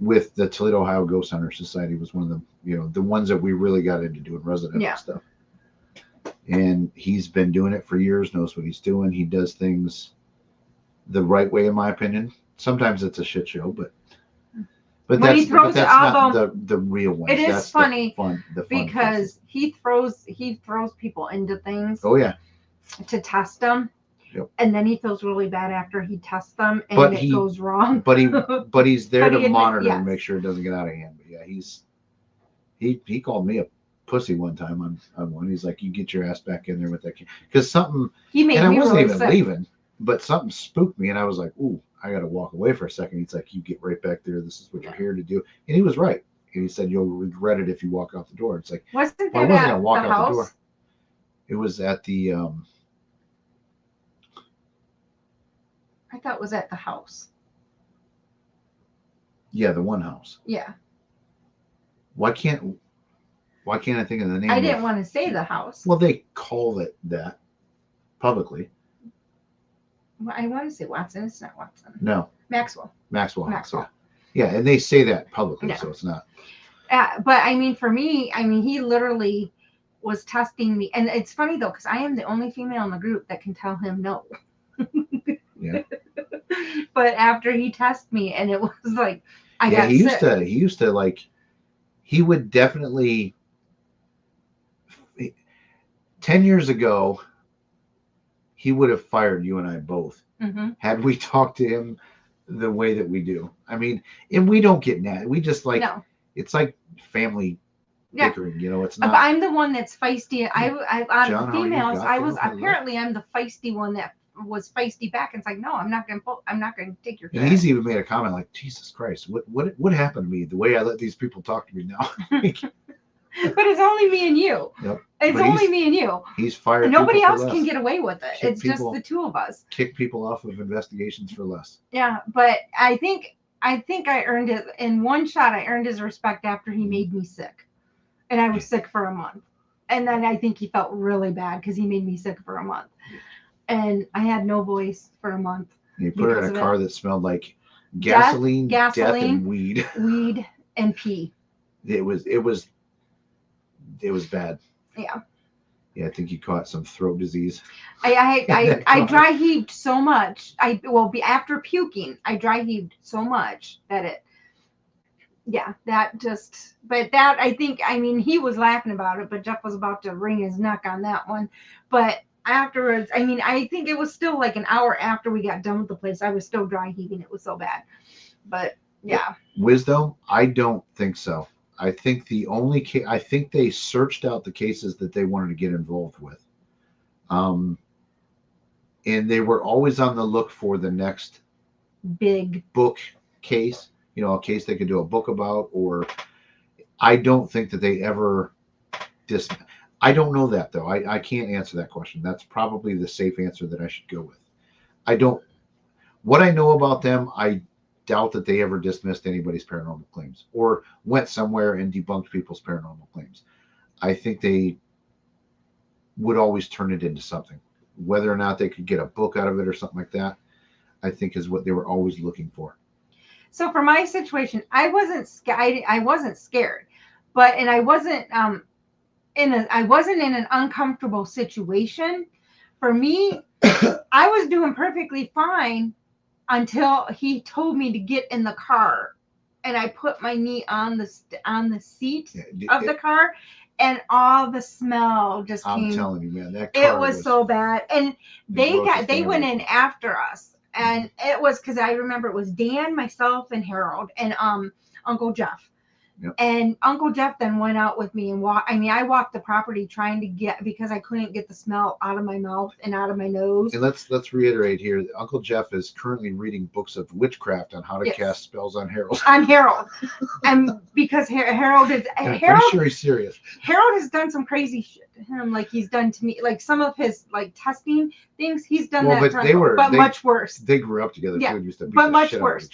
With the Toledo, Ohio Ghost Hunter Society was one of the, the ones that we really got into doing residential stuff. And he's been doing it for years, knows what he's doing. He does things the right way, in my opinion. Sometimes it's a shit show, but that's not the real one. It is funny the fun because he throws people into things. Oh yeah. To test them. Yep. And then he feels really bad after he tests them and it goes wrong. But he's there to monitor and make sure it doesn't get out of hand. But yeah, he called me a pussy one time on one. He's like, you get your ass back in there with that kid. Because something and I wasn't even leaving, but something spooked me and I was like, ooh, I gotta walk away for a second. He's like, you get right back there. This is what you're here to do. And he was right. And he said, you'll regret it if you walk out the door. It's like, I wasn't gonna walk out the door. It was at the I thought it was at the house. Yeah, the one house. Yeah. Why can't I think of the name? I didn't want to say the house. Well, they call it that publicly. Well, I want to say Watson. It's not Watson. No. Maxwell. Maxwell. Yeah, and they say that publicly, so it's not. But I mean, for me, he literally was testing me. And it's funny though, because I am the only female in the group that can tell him no. Yeah. But after he tested me, and it was like, he used to like, he would definitely 10 years ago, he would have fired you and I both Mm-hmm. had we talked to him the way that we do. I mean, and we don't get mad. We just like, No. it's like family Yeah. bickering, you know, it's But not. I'm the one that's feisty. I out John, of the how are you? females, I was Hello? apparently I'm the feisty one that was feisty back. And it's like, no, I'm not gonna take your And shit. he's even made a comment like, Jesus Christ, what happened to me? The way I let these people talk to me now. But it's only me and you. Yep. It's But only me and you. He's fired. Nobody people else for less. can get away with it. Kick It's just people- the two of us. Kick people off of investigations for less. Yeah, but I think I earned it in one shot. I earned his respect after he made me sick, and I was sick for a month. And then I think he felt really bad because he made me sick for a month, and I had no voice for a month. And he put her Because in a of car that smelled like gasoline, death, and weed. Weed and pee. It was bad. Yeah. Yeah, I think he caught some throat disease. I dry heaved so much. After puking, I dry heaved so much that I think, I mean, he was laughing about it, but Jeff was about to wring his neck on that one. But afterwards, I mean, I think it was still like an hour after we got done with the place. I was still dry heaving. It was so bad. But yeah. Wisdom? I don't think so. I think I think they searched out the cases that they wanted to get involved with. And they were always on the look for the next Big book case, you know, a case they could do a book about, or I don't think that they ever I don't know that though. I can't answer that question. That's probably the safe answer that I should go with. What I know about them, I doubt that they ever dismissed anybody's paranormal claims or went somewhere and debunked people's paranormal claims. I think they would always turn it into something. Whether or not they could get a book out of it or something like that, I think is what they were always looking for. So for my situation, I wasn't scared, and I wasn't in an uncomfortable situation. For me, I was doing perfectly fine until he told me to get in the car, and I put my knee on the seat of the car, and all the smell just came. I'm telling you, man, that car it was so bad. And they went in after us, and it was because I remember it was Dan, myself, and Harold, and Uncle Jeff. Yep. And Uncle Jeff then went out with me and I walked the property trying to because I couldn't get the smell out of my mouth and out of my nose. And let's reiterate here. Uncle Jeff is currently reading books of witchcraft on how to cast spells on Harold. On Harold. And because Harold is I'm pretty sure he's serious. Harold has done some crazy shit to him, like he's done to me, like some of his like testing things. He's done that, but much worse. They grew up together too, and used to beat but the much shit worse. out of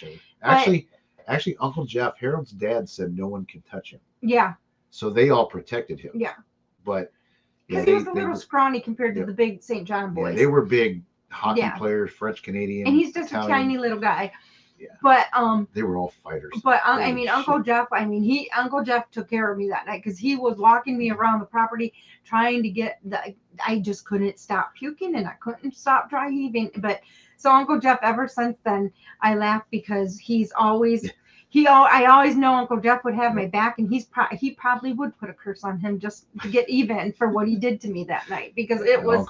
each other. Actually, Uncle Jeff, Harold's dad said no one can touch him. Yeah. So they all protected him. Yeah. But because he was a little scrawny compared to the big St. John boys. Yeah, they were big hockey players, French Canadian, and he's just Italian. a tiny little guy. Yeah. But they were all fighters. But Uncle Jeff, Uncle Jeff took care of me that night because he was walking me around the property trying to get I just couldn't stop puking and I couldn't stop dry heaving. But so Uncle Jeff, ever since then, I laugh because he's always I always know Uncle Jeff would have my back, and he probably would put a curse on him just to get even for what he did to me that night because it was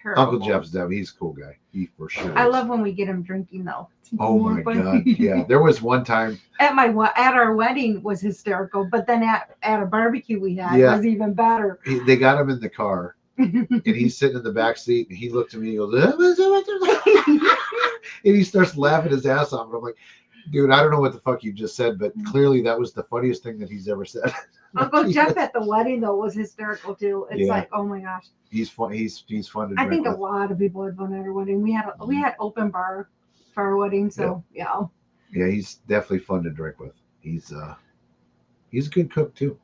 terrible. Uncle Jeff's devil. He's a cool guy. He for sure. I love when we get him drinking though. Oh my god! Yeah, there was one time at our wedding was hysterical, but then at a barbecue we had was even better. They got him in the car, and he's sitting in the back seat, and he looked at me, and he goes, and he starts laughing his ass off, and I'm like, dude, I don't know what the fuck you just said, but clearly that was the funniest thing that he's ever said. Uncle Jeff at the wedding though was hysterical too. It's like, oh my gosh, he's fun. He's fun to drink I think with. a lot of people had fun at our wedding. We had open bar for our wedding, so yeah. Yeah, he's definitely fun to drink with. He's a good cook too.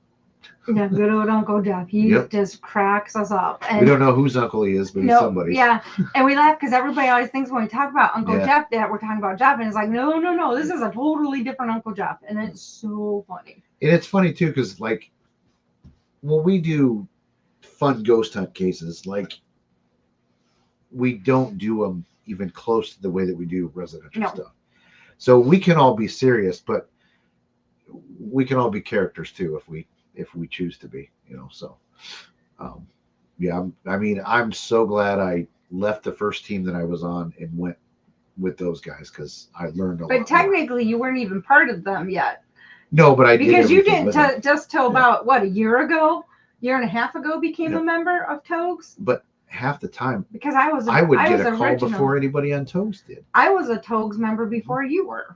Yeah, good old Uncle Jeff. He just cracks us up. And we don't know whose uncle he is, but he's somebody. Yeah, and we laugh because everybody always thinks when we talk about Uncle Jeff that we're talking about Jeff, and it's like, no, this is a totally different Uncle Jeff, and it's so funny. And it's funny too, because like when we do fun ghost hunt cases, like we don't do them even close to the way that we do residential stuff. So we can all be serious, but we can all be characters too if we choose to be, you know. So Yeah, I mean, I'm so glad I left the first team that I was on and went with those guys because I learned a lot. But technically, you weren't even part of them yet. No, but I because did you everything didn't with them. just till Yeah. about what, a year and a half ago became Yeah. a member of Togs. But half the time, Because I was I would get was a call original. before anybody on Toes did. I was a Togs member before you were.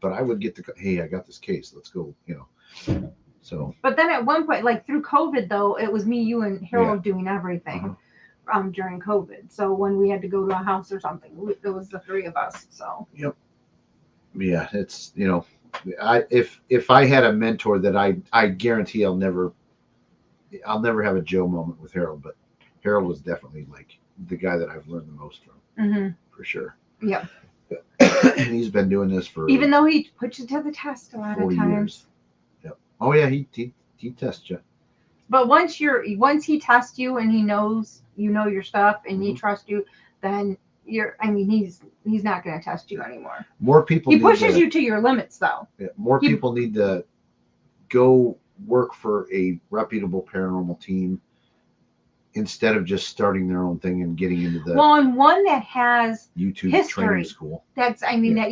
But I would get the hey, I got this case. Let's go. So. But then at one point, like through COVID, though, it was me, you, and Harold doing everything during COVID. So when we had to go to a house or something, it was the three of us. So. Yep. Yeah, it's if I had a mentor that I guarantee I'll never have a Joe moment with Harold, but Harold was definitely like the guy that I've learned the most from, for sure. Yeah. And he's been doing this for even though he puts you to the test a lot of times. Years. Yep. Oh yeah, he tests you. But once he tests you and he knows you know your stuff and he trusts you, then he's not going to test you anymore. More people. He pushes you to your limits, though. Yeah, more people need to go work for a reputable paranormal team instead of just starting their own thing and getting into the and one that has YouTube history. training school. That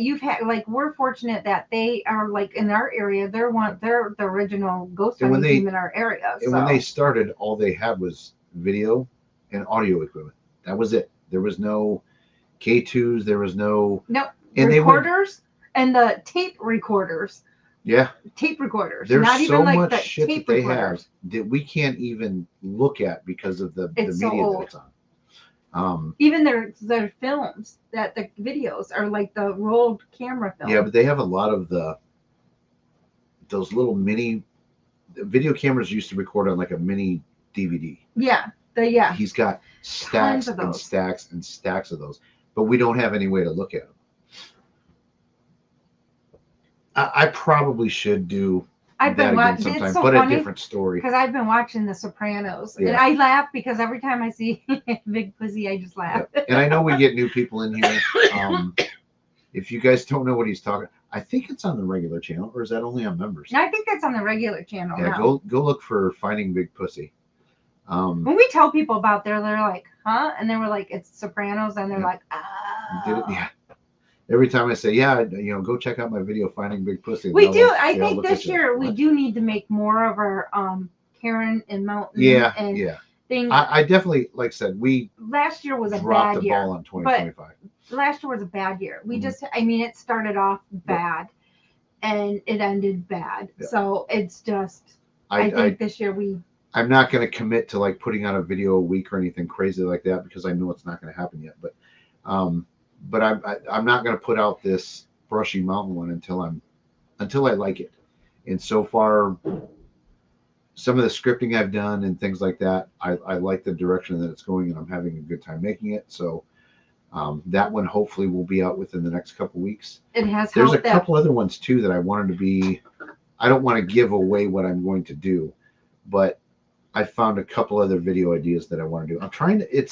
you've had. Like, we're fortunate that they are, like, in our area. They're the original ghost hunting team in our area. And when they started, all they had was video and audio equipment. That was it. There was no K2s. There was no recorders and the tape recorders. Yeah. Tape recorders. There's not even so like much the shit tape that they recorders. have that we can't even look at because of the media that it's on. Even their films, that the videos are like the rolled camera film. Yeah, but they have a lot of those little mini video cameras used to record on like a mini DVD. Yeah. He's got stacks and stacks and stacks of those, but we don't have any way to look at them. I probably should do I've been watching sometime, so but funny, a different story. Because I've been watching The Sopranos, and I laugh because every time I see Big Pussy, I just laugh. Yeah. And I know we get new people in here. If you guys don't know what he's talking, I think it's on the regular channel, or is that only on members? No, I think that's on the regular channel. Yeah, now. go look for Finding Big Pussy. When we tell people about there, they're like, "Huh?" And then we're like, "It's Sopranos," and they're like, "Ah." Did it? Yeah. Every time I say, go check out my video, Finding Big Pussy. We do. I think this year we do need to make more of our Karen and Mountain. Things. I definitely, like I said, last year was a dropped bad the year. ball on 2025. Last year was a bad year. We it started off bad, and it ended bad. Yeah. So it's just, I think this year I'm not going to commit to like putting out a video a week or anything crazy like that because I know it's not going to happen yet. But I'm not going to put out this Brushy Mountain one until I like it. And so far, some of the scripting I've done and things like that, I like the direction that it's going, and I'm having a good time making it. So that one hopefully will be out within the next couple weeks. There's a couple other ones too that I wanted to be. I don't want to give away what I'm going to do, but I found a couple other video ideas that I want to do. I'm trying to.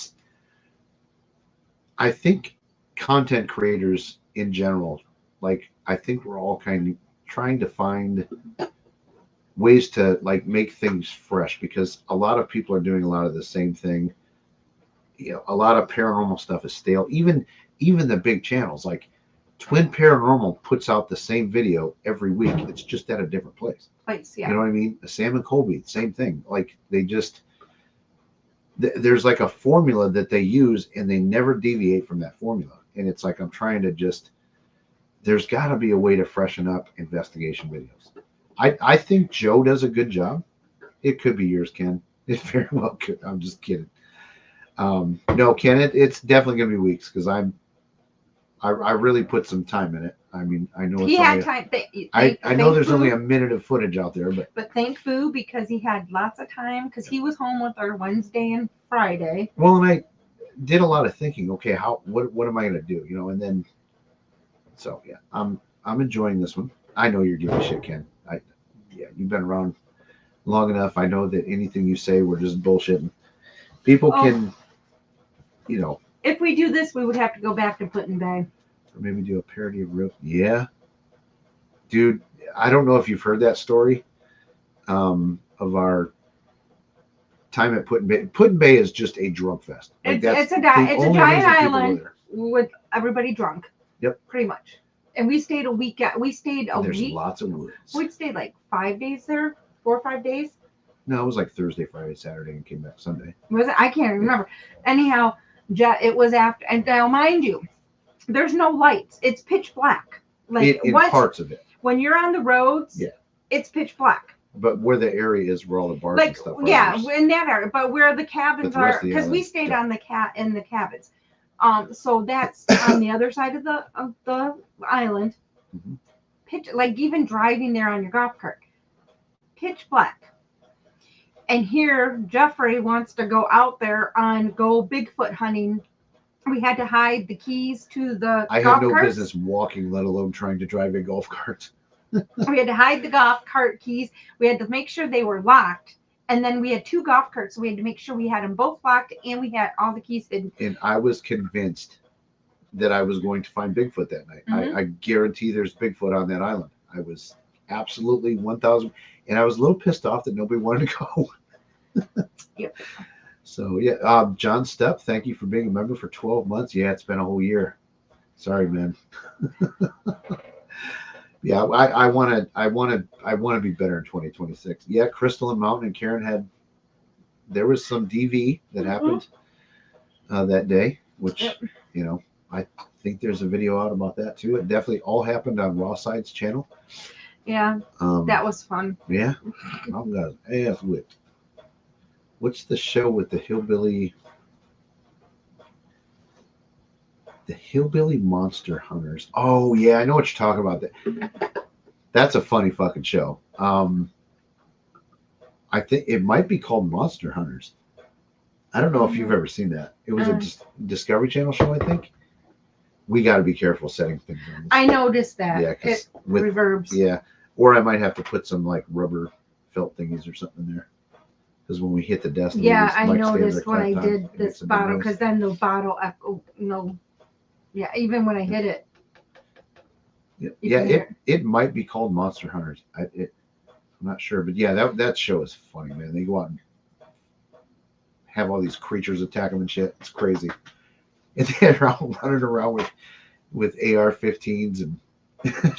I think content creators in general, like I think we're all kind of trying to find ways to like make things fresh, because a lot of people are doing a lot of the same thing. A lot of paranormal stuff is stale. Even the big channels like Twin Paranormal puts out the same video every week. It's just at a different place. Yeah. You know what I mean? Sam and Colby, same thing. Like they just there's like a formula that they use, and they never deviate from that formula. And it's like I'm trying to just. There's got to be a way to freshen up investigation videos. I think Joe does a good job. It could be yours, Ken. It very well could. I'm just kidding. No, Ken, it's definitely gonna be weeks because I really put some time in it. I mean, I know he had time. I know there's only a minute of footage out there, but thank Fu because he had lots of time because he was home with her Wednesday and Friday. Well, and I did a lot of thinking. Okay, what am I gonna do? And then so yeah, I'm enjoying this one. I know you're giving shit, Ken. You've been around long enough. I know that anything you say, we're just bullshitting. People can, If we do this, we would have to go back to Put in Bay. Or maybe do a parody of Real. Yeah. Dude, I don't know if you've heard that story of our time at Putin Bay. Putin Bay is just a drunk fest. Like, It's a the giant only reason people go island there. with everybody drunk. Yep. Pretty much. And we stayed a week. We stayed a And there's week. lots of woods. We'd stayed like 5 days there, 4 or 5 days. No, it was like Thursday, Friday, Saturday, and came back Sunday. Was it? I can't remember. Anyhow, it was after. And now, mind you, there's no lights. It's pitch black. Like In parts of it. When you're on the roads, Yeah. it's pitch black. But where the area is, where all the bars Like and stuff are. yeah, in that area. But where the cabins the rest are, of the because we island, stayed yeah. on in the cabins. So that's on the other side of the island. Mhm. Pitch, like even driving there on your golf cart, pitch black. And here Jeffrey wants to go out there go Bigfoot hunting. We had to hide the keys to the I golf had no carts. business walking, let alone trying to drive a golf cart. We had to hide the golf cart keys. We had to make sure they were locked. And then we had 2 golf carts, so we had to make sure we had them both locked and we had all the keys hidden. And I was convinced that I was going to find Bigfoot that night. Mhm. I guarantee there's Bigfoot on that island. I was absolutely 1,000. And I was a little pissed off that nobody wanted to go. Yep. So, yeah. John Stepp, thank you for being a member for 12 months. Yeah, it's been a whole year. Sorry, man. Yeah, I want to be better in 2026. Yeah, Crystal and Mountain and Karen there was some DV that happened that day, which, Yep. you know, I think there's a video out about that too. It definitely all happened on Raw Side's channel. Yeah, that was fun. Yeah. I'm gonna ask what's the show with the hillbilly monster hunters? Oh yeah, I know what you're talking about. That's a funny fucking show. I think it might be called Monster Hunters. I don't know if you've ever seen that. It was a Discovery Channel show, I think. We got to be careful setting things on this. I noticed that. Yeah, It with reverbs. yeah, or I might have to put some like rubber felt thingies or something in there. Because when we hit the desk, Yeah, I noticed when I did this bottle, bottle. because then the bottle echo, yeah, even when I hit it. Yeah, You yeah, can hear it might be called Monster Hunters. I'm not sure, but yeah, that show is funny, man. They go out and have all these creatures attack them and shit. It's crazy, and they're all running around with AR-15s and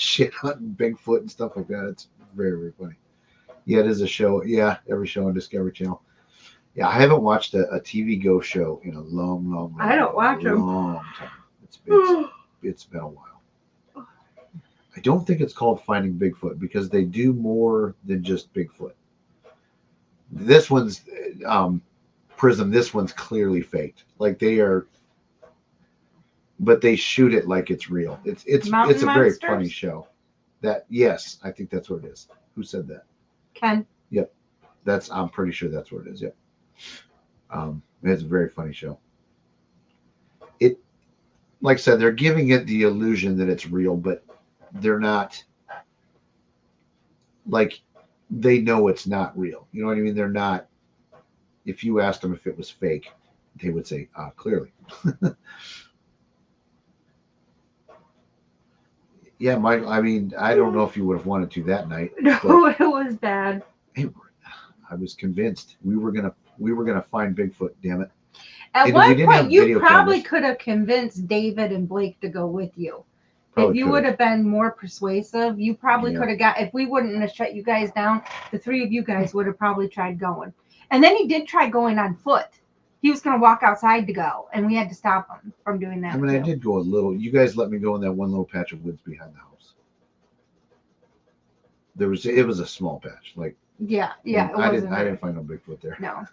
shit hunting Bigfoot and stuff like that. It's very, very funny. Yeah, it is a show. Yeah, every show on Discovery Channel. Yeah, I haven't watched a TV Go show in a long I don't watch them. long time. It's been a while. I don't think it's called Finding Bigfoot because they do more than just Bigfoot. This one's Prism. This one's clearly faked. Like they are, but they shoot it like it's real. It's a Mountain very Monsters? funny show. Yes, I think that's what it is. Who said that? Ken. Yep, I'm pretty sure that's what it is. Yep. It's a very funny show. Like I said, they're giving it the illusion that it's real, but they're not. Like, they know it's not real. You know what I mean? They're not. If you asked them if it was fake, they would say, clearly. Yeah, I mean, I don't know if you would have wanted to that night. No, it was bad. I was convinced we were gonna find Bigfoot. Damn it! At And we one didn't point, have you video probably cameras. could have convinced David and Blake to go with you. Probably If you could've. would have been more persuasive, you probably Yeah. could have got. If we wouldn't have shut you guys down, the 3 of you guys would have probably tried going. And then he did try going on foot. He was going to walk outside to go, and we had to stop him from doing that. I mean, I too. did go a little. You guys let me go in that one little patch of woods behind the house. It was a small patch. Like, Yeah. I didn't find no Bigfoot there. No.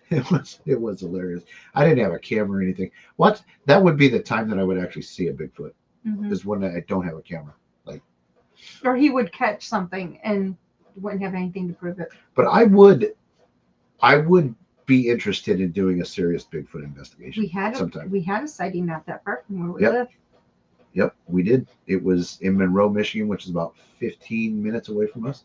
It was hilarious. I didn't have a camera or anything. That would be the time that I would actually see a Bigfoot Mhm. is when I don't have a camera. Or he would catch something and wouldn't have anything to prove it. But I would be interested in doing a serious Bigfoot investigation. We had a sighting not that far from where we Yep. live. Yep, we did. It was in Monroe, Michigan, which is about 15 minutes away from us.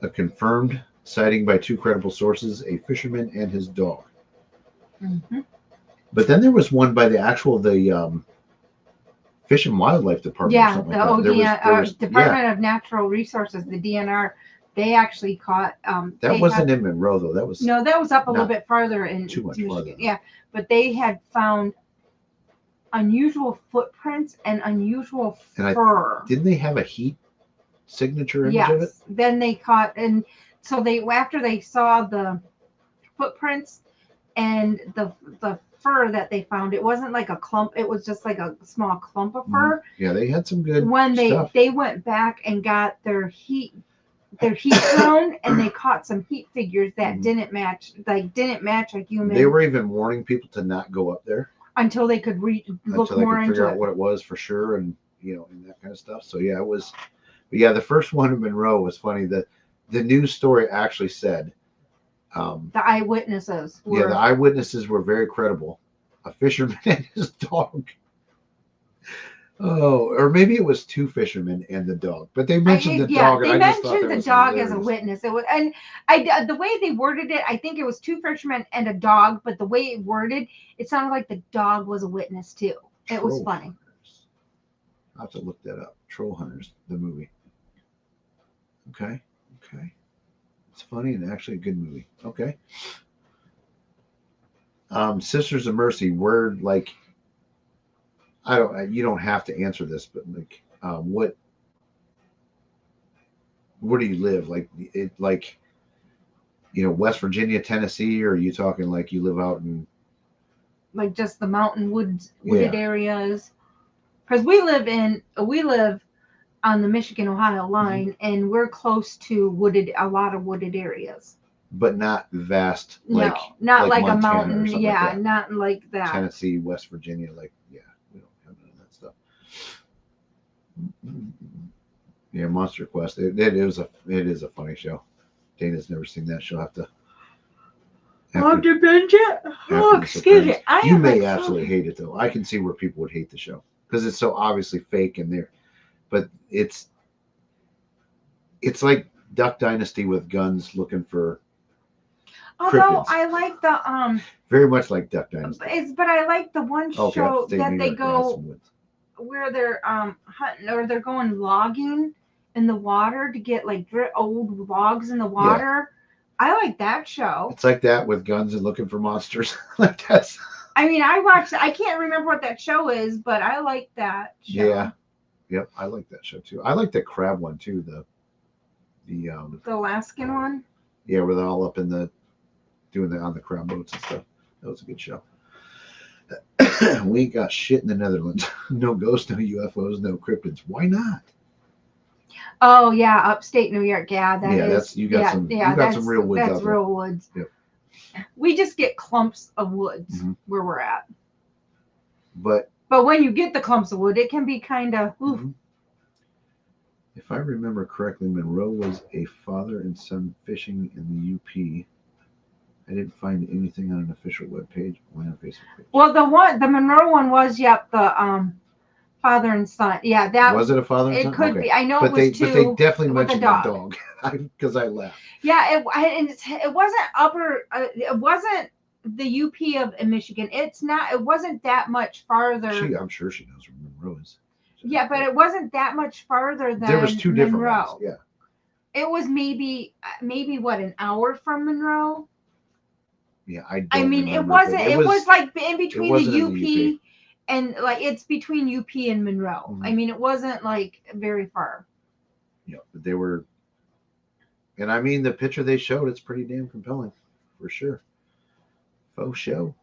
A confirmed sighting by 2 credible sources, a fisherman and his dog. Mm-hmm. But then there was one by the Fish and Wildlife Department. or Yeah, something the like that. There was- Department of Natural Resources, the DNR, they actually caught. That they wasn't had, in Monroe though. That was no, that was up a little not bit farther in too much Michigan. farther. Yeah, but they had found unusual footprints and unusual And fur. Didn't they have a heat signature image of it? Yes. Then they caught, and so they after they saw the footprints and the fur that they found, it wasn't like a clump. It was just like a small clump of fur. Yeah, they had some good When stuff. they went back and got their heat drone, and they caught some heat figures that didn't match a human. They were even warning people to not go up there until they could look more into figure out it. what it was for sure, and and that kind of stuff. So yeah, it was. But yeah, the first one in Monroe was funny. The news story actually said The eyewitnesses were. yeah, the eyewitnesses were very credible. A fisherman and his dog. Oh, or maybe it was two fishermen and the dog, but they mentioned the dog. They and I just thought mentioned that the was dog as a hilarious. witness. It was, and the way they worded it, I think it was two fishermen and a dog, but the way it worded, it sounded like the dog was a witness too. It was Troll funny. Hunters. I'll have to look that up. Troll Hunters, the movie. Okay. It's funny and actually a good movie. Okay. Sisters of Mercy, we're like, you don't have to answer this, but like, where do you live? Like, West Virginia, Tennessee, or are you talking like you live out in Like just the wooded areas. Because we live on the Michigan-Ohio line, and we're close to a lot of wooded areas. but not vast, No, not like a Montana or mountain. something Yeah, like that. not like that. Tennessee, West Virginia, we don't have none of that stuff. Yeah, Monster Quest. It is a funny show. Dana's never seen that. She'll have to. To binge it? Oh, The excuse me. Sopranos. You may absolutely hate it though. I can see where people would hate the show because it's so obviously fake and there, but it's like Duck Dynasty with guns looking for. Although cryptids. I like the Very much like Duck Dynasty. but I like the one show Upstate that New they York, go where they're hunting, or they're going logging in the water to get like old logs in the water. I like that show. It's like that with guns and looking for monsters. Like that's. I mean, I can't remember what that show is, but I like that show. Yeah. Yep, I like that show too. I like the crab one too. The Alaskan one. Yeah, where they're all up in doing on the crab boats and stuff. That was a good show. We ain't got shit in the Netherlands. No ghosts, no UFOs, no cryptids. Why not? Oh yeah, upstate New York. Yeah, that's you got some real woods. That's real woods. Yep. We just get clumps of woods where we're at. But when you get the clumps of wood, it can be kind of. If I remember correctly, Monroe was a father and son fishing in the UP. I didn't find anything on an official webpage or on a Facebook page. Well, the Monroe one was the father and son. Yeah, that was it a father and son? It could be. I know it was two. But they definitely with mentioned the dog because I laughed. Yeah, it wasn't it wasn't the UP of Michigan. It wasn't that much farther. I'm sure she knows where Monroe is. Yeah, but it wasn't that much farther than there was two different Monroe. ones. Yeah. It was maybe what, an hour from Monroe? Yeah, I mean, it wasn't. It was like in between the UP and like it's between UP and Monroe. Mm-hmm. I mean, it wasn't like very far. Yeah, but they were, and I mean the picture they showed, it's pretty damn compelling, for sure. Faux show.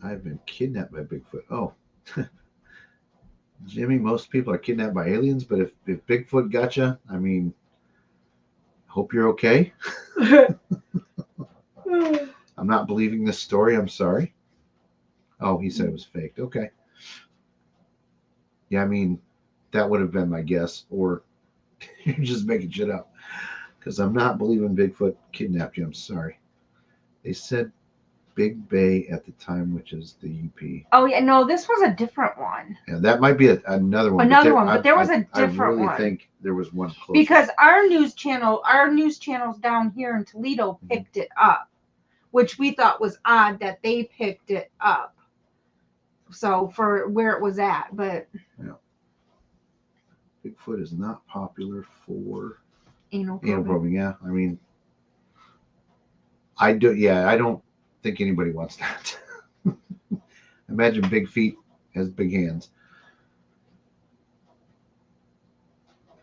I've been kidnapped by Bigfoot. Oh, Jimmy, most people are kidnapped by aliens, but if Bigfoot got you, I mean, hope you're okay. I'm not believing this story. I'm sorry. Oh, he said it was faked. Okay. Yeah, I mean, that would have been my guess, or you're just making shit up. Because I'm not believing Bigfoot kidnapped you. I'm sorry. They said Big Bay at the time, which is the UP. Oh yeah, no, this was a different one. Yeah, that might be another one. But there was a different one. I really think there was one close. Because our news channels down here in Toledo picked it up, which we thought was odd that they picked it up. So for where it was at, but yeah. Bigfoot is not popular for Anal Anal probing. probing, yeah. I mean, I do. Yeah, I don't think anybody wants that. Imagine big feet has big hands.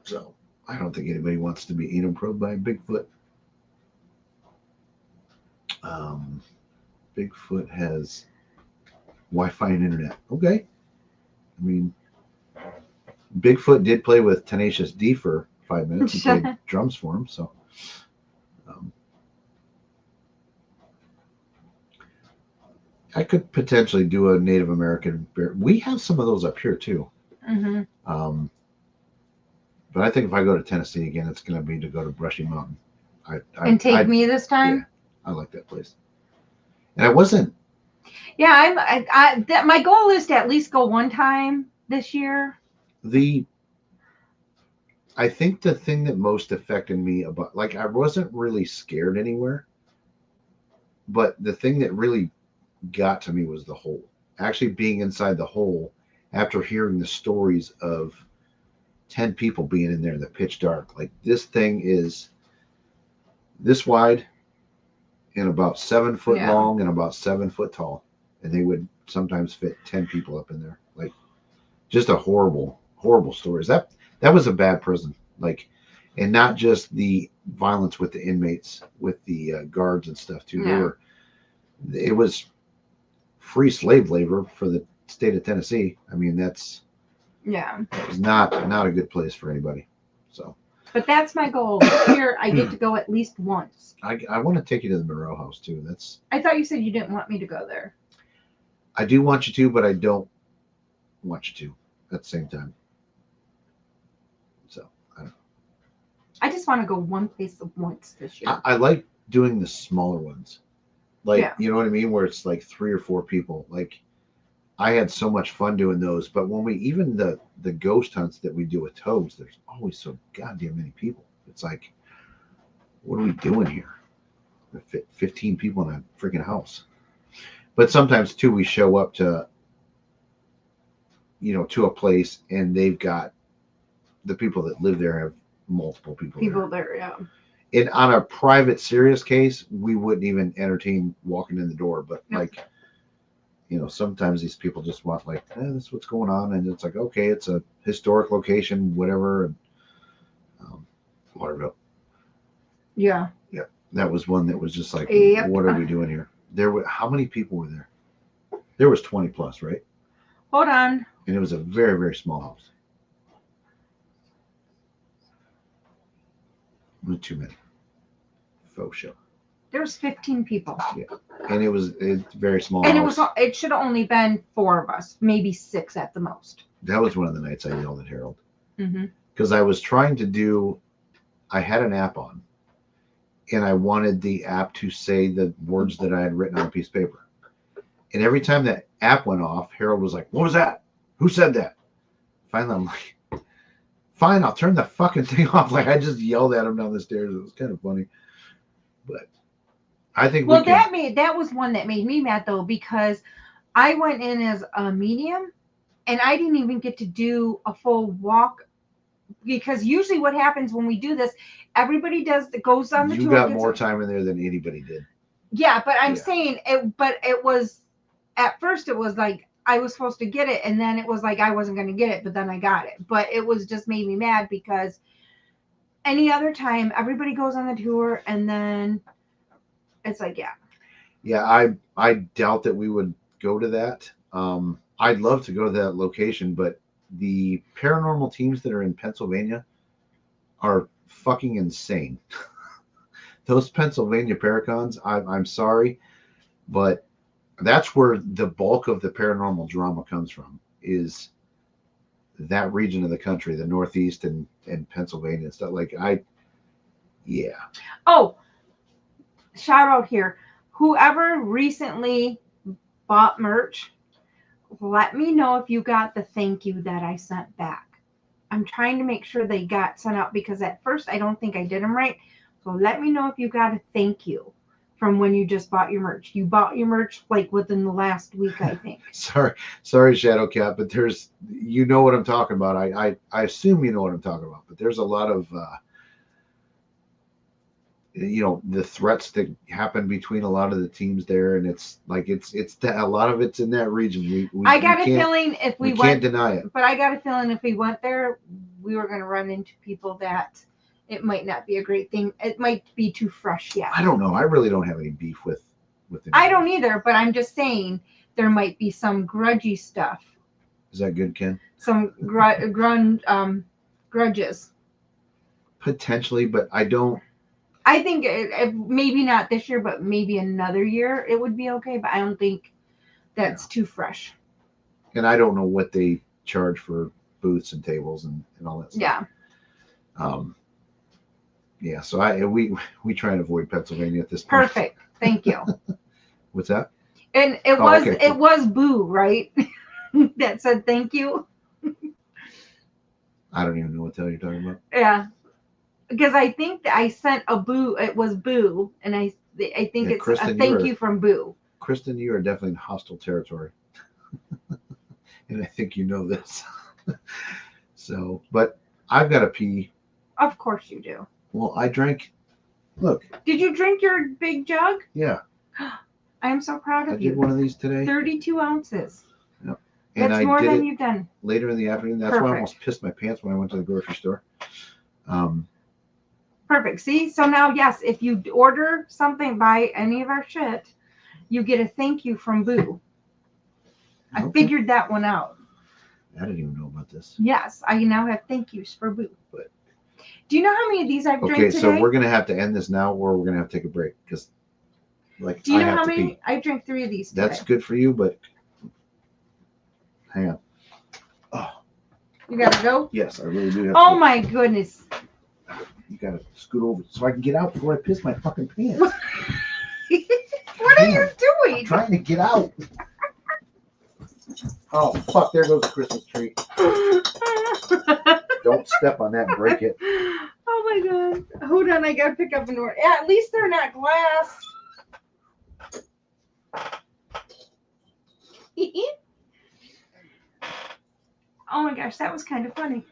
So I don't think anybody wants to be anal probed by a Bigfoot. Bigfoot has Wi-Fi and internet. Okay. I mean, Bigfoot did play with Tenacious D for 5 minutes. He played drums for him. So, I could potentially do a Native American bear. We have some of those up here too. Mm-hmm. But I think if I go to Tennessee again, it's going to be to go to Brushy Mountain. And take me this time. Yeah, I like that place. And I wasn't. Yeah, my goal is to at least go one time this year. I think the thing that most affected me about, like, I wasn't really scared anywhere, but the thing that really got to me was the hole. Actually being inside the hole after hearing the stories of 10 people being in there in the pitch dark. Like, this thing is this wide and about 7 foot long and about 7 foot tall. And they would sometimes fit 10 people up in there. Like, just a horrible, horrible stories. That was a bad prison. Like, and not just the violence with the inmates, with the guards and stuff too. Yeah. It was free slave labor for the state of Tennessee. I mean, that was not a good place for anybody. So, but that's my goal. This year I get to go at least once. I want to take you to the Monroe House too. I thought you said you didn't want me to go there. I do want you to, but I don't want you to at the same time. So, I don't know. I just want to go one place once this year. I like doing the smaller ones. Like, you know what I mean? Where it's like 3 or 4 people. Like, I had so much fun doing those. But when even the ghost hunts that we do with toads, there's always so goddamn many people. It's like, what are we doing here? 15 people in a freaking house. But sometimes too, we show up to, to a place and they've got the people that live there have multiple people there. Yeah. And on a private, serious case, we wouldn't even entertain walking in the door. But like, sometimes these people just want like, this is what's going on, and it's like, okay, it's a historic location, whatever. And, Waterville. Yeah. Yeah, that was one that was just like, Yep. What are we doing here? How many people were there? There was 20 plus, right? Hold on. And it was a very, very small house. Not too many. Faux show. There was 15 people. Yeah, and it's very small. And house. it should have only been 4 of us, maybe 6 at the most. That was one of the nights I yelled at Harold. Mm-hmm. Because I was trying to do, I had an app on, and I wanted the app to say the words that I had written on a piece of paper. And every time that app went off, Harold was like, "What was that? Who said that?" Finally, I'm like, "Fine, I'll turn the fucking thing off." Like, I just yelled at him down the stairs. It was kind of funny. But I think that was one that made me mad though, because I went in as a medium and I didn't even get to do a full walk, because usually what happens when we do this, everybody goes on the tour. You got more time in there than anybody did. Yeah, but I'm saying it. But it was, at first it was like I was supposed to get it, and then it was like I wasn't going to get it, but then I got it. But it was just made me mad because any other time everybody goes on the tour, and then it's like, yeah, I doubt that we would go to that. I'd love to go to that location, but the paranormal teams that are in Pennsylvania are fucking insane. Those Pennsylvania Paracons, I'm sorry, but that's where the bulk of the paranormal drama comes from, is that region of the country, the Northeast and Pennsylvania and stuff. Like, yeah. Oh, shout out here. Whoever recently bought merch, let me know if you got the thank you that I sent back. I'm trying to make sure they got sent out, because at first I don't think I did them right. So let me know if you got a thank you from when you just bought your merch. You bought your merch like within the last week, I think. Sorry, Shadowcat, but what I'm talking about. I assume you know what I'm talking about, but there's a lot of the threats that happen between a lot of the teams there, and it's like it's that a lot of it's in that region. I got a feeling if we we can't went, deny it. but I got a feeling if we went there, we were going to run into people that it might not be a great thing. It might be too fresh yet. I don't know. I really don't have any beef with them. I don't either, but I'm just saying there might be some grudgy stuff. Is that good, Ken? Some grudges. Potentially, but I don't. I think maybe not this year, but maybe another year it would be okay. But I don't think that's too fresh. And I don't know what they charge for booths and tables and all that stuff. Yeah. Yeah. So we try and avoid Pennsylvania at this point. Perfect. Thank you. What's that? And it was Boo, right? That said thank you. I don't even know what the hell you're talking about. Yeah. Because I think that I sent a Boo. It was Boo, and I think it's Kristen, a thank you from Boo. Kristen, you are definitely in hostile territory, and I think you know this. So, but I've got to pee. Of course you do. Well, I drank. Look. Did you drink your big jug? Yeah. I am so proud of you. I did one of these today. 32 ounces. Yep. And that's more than you've done. Later in the afternoon. That's why I almost pissed my pants when I went to the grocery store. Perfect. See, so now, yes, if you order something, buy any of our shit, you get a thank you from Boo. I figured that one out. I didn't even know about this. Yes, I now have thank yous for Boo. But do you know how many of these I've drank today? Okay, so we're gonna have to end this now, or we're gonna have to take a break because, like, do you know how many? I drank 3 of these today. That's good for you, but hang on. Oh, you gotta go. Yes, I really do. Oh my goodness. You gotta scoot over so I can get out before I piss my fucking pants. What are you doing? I'm trying to get out. Oh fuck! There goes the Christmas tree. Don't step on that and break it. Oh my god! Hold on, I gotta pick up an order. Yeah, at least they're not glass. Oh my gosh, that was kind of funny.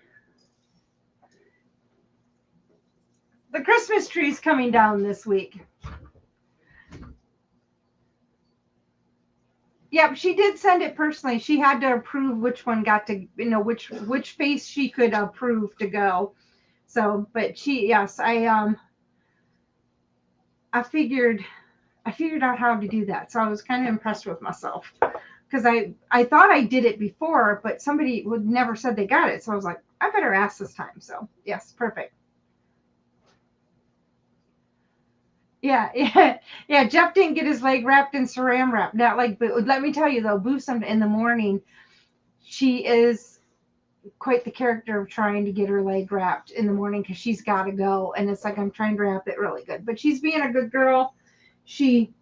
The Christmas tree's coming down this week. Yep, she did send it personally. She had to approve which one got to, which face she could approve to go. So, but yes, I figured out how to do that. So I was kind of impressed with myself because I thought I did it before, but somebody would never said they got it. So I was like, I better ask this time. So yes, perfect. Yeah. Jeff didn't get his leg wrapped in saran wrap. Not like, but let me tell you though, Boo, in the morning, she is quite the character of trying to get her leg wrapped in the morning because she's got to go, and it's like I'm trying to wrap it really good. But she's being a good girl. She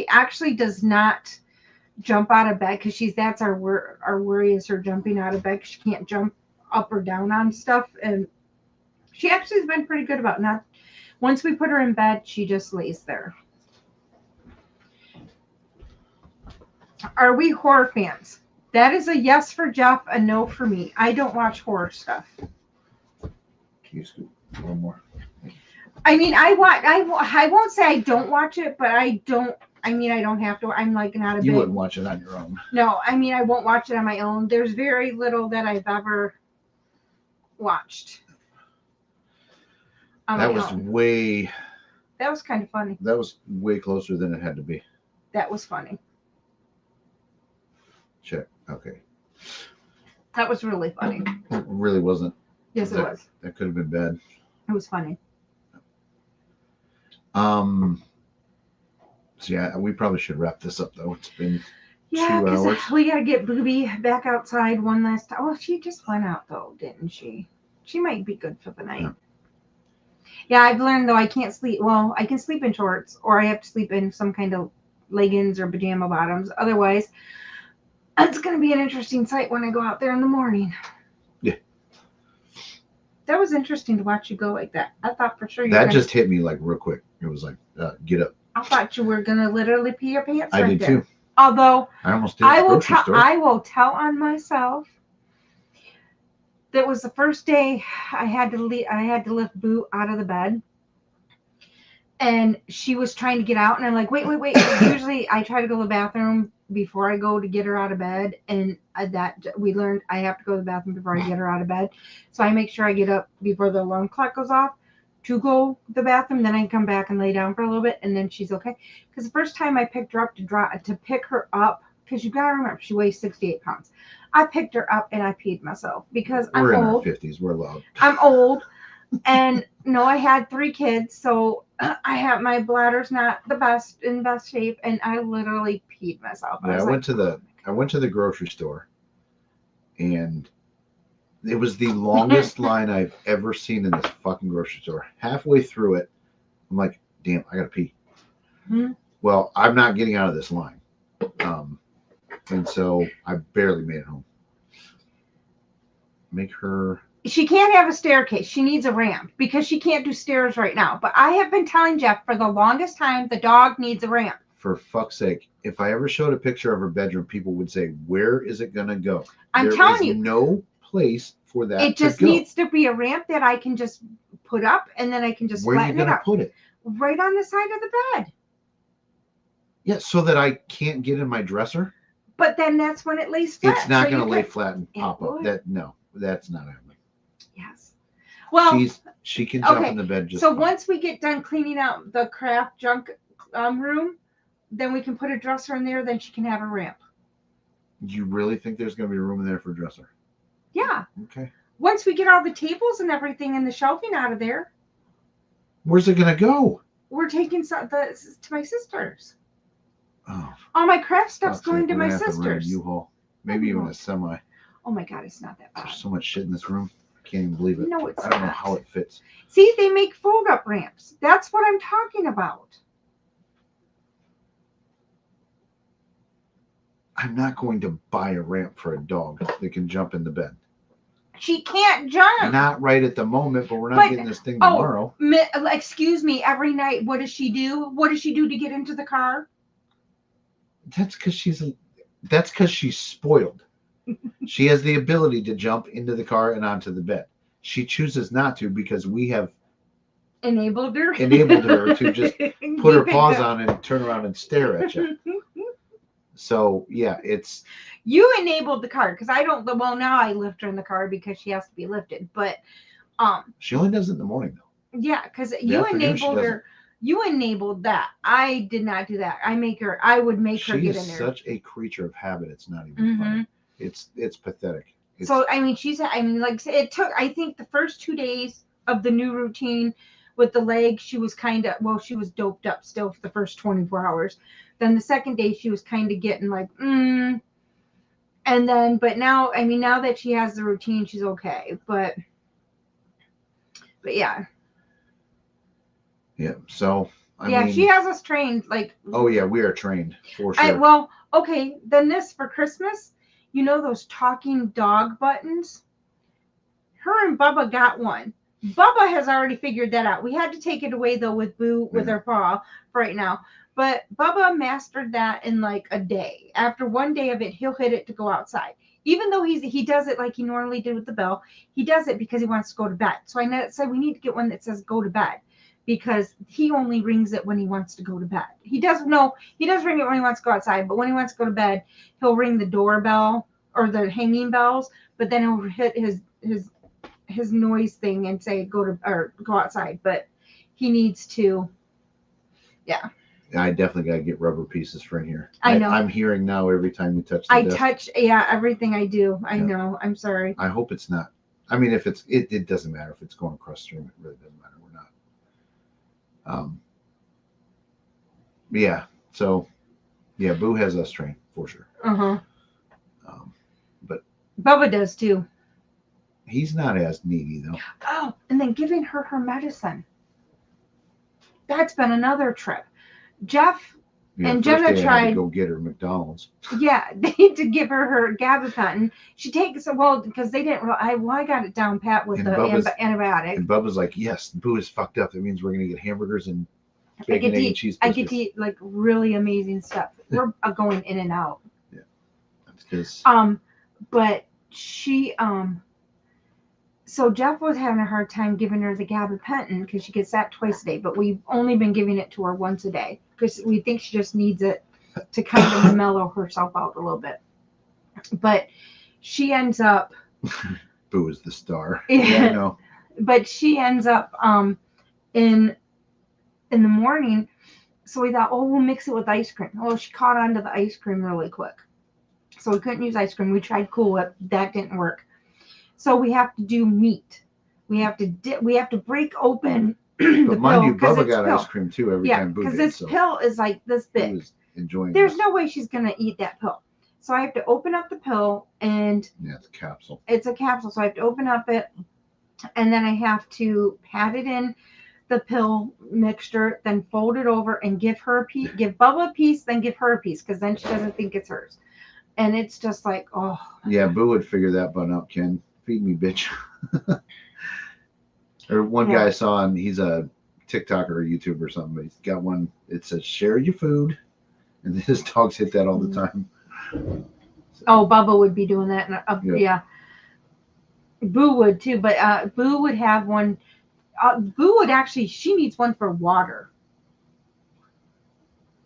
actually does not jump out of bed because that's our worry is her jumping out of bed because she can't jump up or down on stuff, and she actually has been pretty good about not. Once we put her in bed, she just lays there. Are we horror fans? That is a yes for Jeff, a no for me. I don't watch horror stuff. Can you scoot one more? I mean, I won't say I don't watch it, but I don't have to. I'm like not a big. You wouldn't watch it on your own. No, I mean, I won't watch it on my own. There's very little that I've ever watched. That was That was kind of funny. That was way closer than it had to be. That was funny. Check. Okay. That was really funny. It really wasn't. Yes, it was. That could have been bad. It was funny. So yeah, we probably should wrap this up though. It's been 2 hours. We gotta get Booby back outside one last time. Oh, she just went out though, didn't she? She might be good for the night. Yeah, I've learned though I can't sleep. Well, I can sleep in shorts, or I have to sleep in some kind of leggings or pajama bottoms. Otherwise, it's going to be an interesting sight when I go out there in the morning. Yeah. That was interesting to watch you go like that. I thought for sure just hit me like real quick. It was like, get up. I thought you were going to literally pee your pants. I did there. too. Although I almost did. I will tell on myself. That was the first day I had to lift Boo out of the bed. and she was trying to get out, and I'm like, wait. Usually I try to go to the bathroom before I go to get her out of bed, and that we learned I have to go to the bathroom before I get her out of bed. So I make sure I get up before the alarm clock goes off to go to the bathroom. Then I can come back and lay down for a little bit, and then she's okay. Because the first time I picked her up to pick her up, because you gotta remember she weighs 68 pounds. I picked her up and I peed myself because We're in I'm old. our 50s. We're allowed. I'm old. And no, I had 3 kids, so I have my bladder's not the best in best shape, and I literally peed myself. Yeah, I went to the grocery store, and it was the longest line I've ever seen in this fucking grocery store. Halfway through it, I'm like, damn, I gotta pee. Hmm. Well, I'm not getting out of this line. And so I barely made it home. Make her. She can't have a staircase. She needs a ramp because she can't do stairs right now. But I have been telling Jeff for the longest time the dog needs a ramp. For fuck's sake, if I ever showed a picture of her bedroom, people would say, where is it going to go? I'm There telling is you. no place for that It just to go. needs to be a ramp that I can just put up, and then I can just Where are you flatten it going to up. put it? Right on the side of the bed. Yeah, so that I can't get in my dresser? But then that's when it lays flat. It's not so going to you lay can- flat and pop It up. would. That's not happening. Yes. Well, She can jump okay, in the bed just so fine. once we get done cleaning out the craft junk room, then we can put a dresser in there. Then she can have a ramp. You really think there's going to be room in there for a dresser? Yeah. Okay. Once we get all the tables and everything and the shelving out of there, Where's it going to go? we're taking to my sister's. Oh, All my craft stuff's fuck's sake, going to we're my gonna have to rent a sister's. U-Haul. Maybe even a semi. Oh my God, it's not that bad. There's so much shit in this room. I can't even believe it. No, it's I don't know not. how it fits. See, they make fold-up ramps. That's what I'm talking about. I'm not going to buy a ramp for a dog that can jump in the bed. She can't jump. Not right at the moment, but we're not But- getting this thing tomorrow. Excuse me, every night, what does she do? What does she do to get into the car? That's because she's spoiled. She has the ability to jump into the car and onto the bed. She chooses not to because we have Enabled her to just put her paws on and turn around and stare at you. So yeah, it's You enabled the car because I don't. Well, now I lift her in the car because she has to be lifted. But she only does it in the morning though. yeah, because The you afternoon she enabled doesn't. her. You enabled that. I did not do that. I would make her She get is in there. such a creature of habit. It's not even funny. It's pathetic. So I mean, like I said, it took. I think the first 2 days of the new routine with the leg, she was she was doped up still for the first 24 hours. Then the second day, she was kind of getting like, and then, but now, I mean, now that she has the routine, she's okay. But yeah. Yeah. So I mean, She has us trained. Like, oh yeah, we are trained for sure. well, okay. Then this for Christmas, those talking dog buttons. Her and Bubba got one. Bubba has already figured that out. We had to take it away though with Boo with her paw for right now. But Bubba mastered that in like a day. After one day of it, he'll hit it to go outside. Even though he does it like he normally did with the bell, he does it because he wants to go to bed. So I said we need to get one that says go to bed because he only rings it when he wants to go to bed. He does ring it when he wants to go outside, but when he wants to go to bed, he'll ring the doorbell or the hanging bells, but then he'll hit his noise thing and say go outside. But he needs to, yeah. I definitely got to get rubber pieces for in here. I know. I'm hearing now every time you touch the I desk. touch, everything I do. I know. I'm sorry. I hope it's not. I mean, if it doesn't matter if it's going across the room. It really doesn't matter. We're not. Yeah. So, yeah, Boo has us trained for sure. But Bubba does too. he's not as needy though. Oh, and then giving her medicine. That's been another trip. Jeff Yeah, and first Jenna day I had tried. to go get her McDonald's. Yeah, they need to give her gabapentin. She takes because they didn't. I got it down pat with And the antibiotic. And Bubba's like, yes, Boo is fucked up. That means we're gonna get hamburgers and I bacon, get egg, to and cheese I biscuits. get to eat like really amazing stuff. We're going in and out. Yeah, because But she So Jeff was having a hard time giving her the gabapentin because she gets that twice a day, but we've only been giving it to her once a day because we think she just needs it to kind of mellow herself out a little bit. But she ends up Boo is the star. Yeah. I know. But she ends up in the morning. So we thought, oh, we'll mix it with ice cream. Oh, she caught on to the ice cream really quick. So we couldn't use ice cream. We tried Cool Whip. That didn't work. So we have to do meat. We have to break open the But mind pill you, because Bubba it's got pill. ice cream too every Yeah, time Boo because did. this So pill is like this Boo big. was enjoying There's this. no way she's gonna eat that pill. So I have to open up the pill, and Yeah, it's a capsule. it's a capsule. So I have to open up it, and then I have to pat it in the pill mixture, then fold it over and give her a piece, give Bubba a piece, then give her a piece, because then she doesn't think it's hers. And it's just like, oh. Yeah, Boo would figure that button out, Ken. Feed me, bitch. Or one guy I saw, and he's a TikToker or YouTuber or something, but he's got one, it says, share your food. And his dogs hit that all the time. Oh, Bubba would be doing that. Yeah. Boo would too, but Boo would have one. Boo would actually, she needs one for water.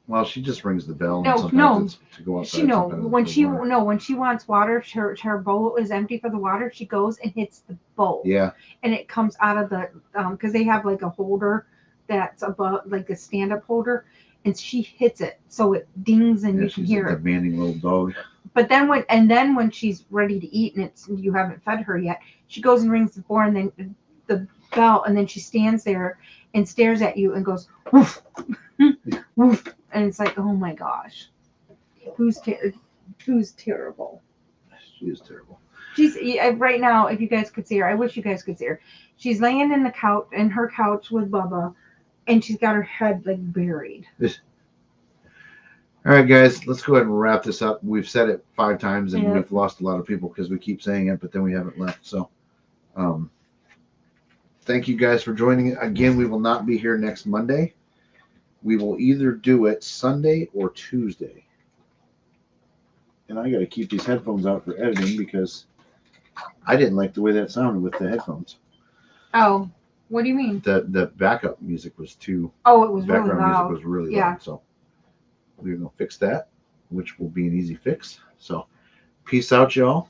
Well, she just rings the bell. No, and sometimes no. it's to go outside. She no sometimes it's when for she water. no when she wants water, her bowl is empty for the water. She goes and hits the bowl. Yeah. And it comes out of the because they have like a holder that's above, like a stand-up holder, and she hits it so it dings and you can hear She's a it. demanding little dog. But then when she's ready to eat and you haven't fed her yet, she goes and rings the door and then the bell, and then she stands there and stares at you and goes woof, woof, and it's like, oh my gosh, who's terrible? She is terrible. She's right now. If you guys could see her, I wish you guys could see her. She's laying in her couch with Bubba, and she's got her head like buried. All right, guys, let's go ahead and wrap this up. We've said it 5 times, and Yep. we've lost a lot of people because we keep saying it, but then we haven't left. So, thank you guys for joining. Again, we will not be here next Monday. We will either do it Sunday or Tuesday. And I got to keep these headphones out for editing because I didn't like the way that sounded with the headphones. Oh, what do you mean? The backup music was too. Oh, it was Background really loud. music was really Yeah. loud. So we're gonna fix that, which will be an easy fix. So peace out, y'all.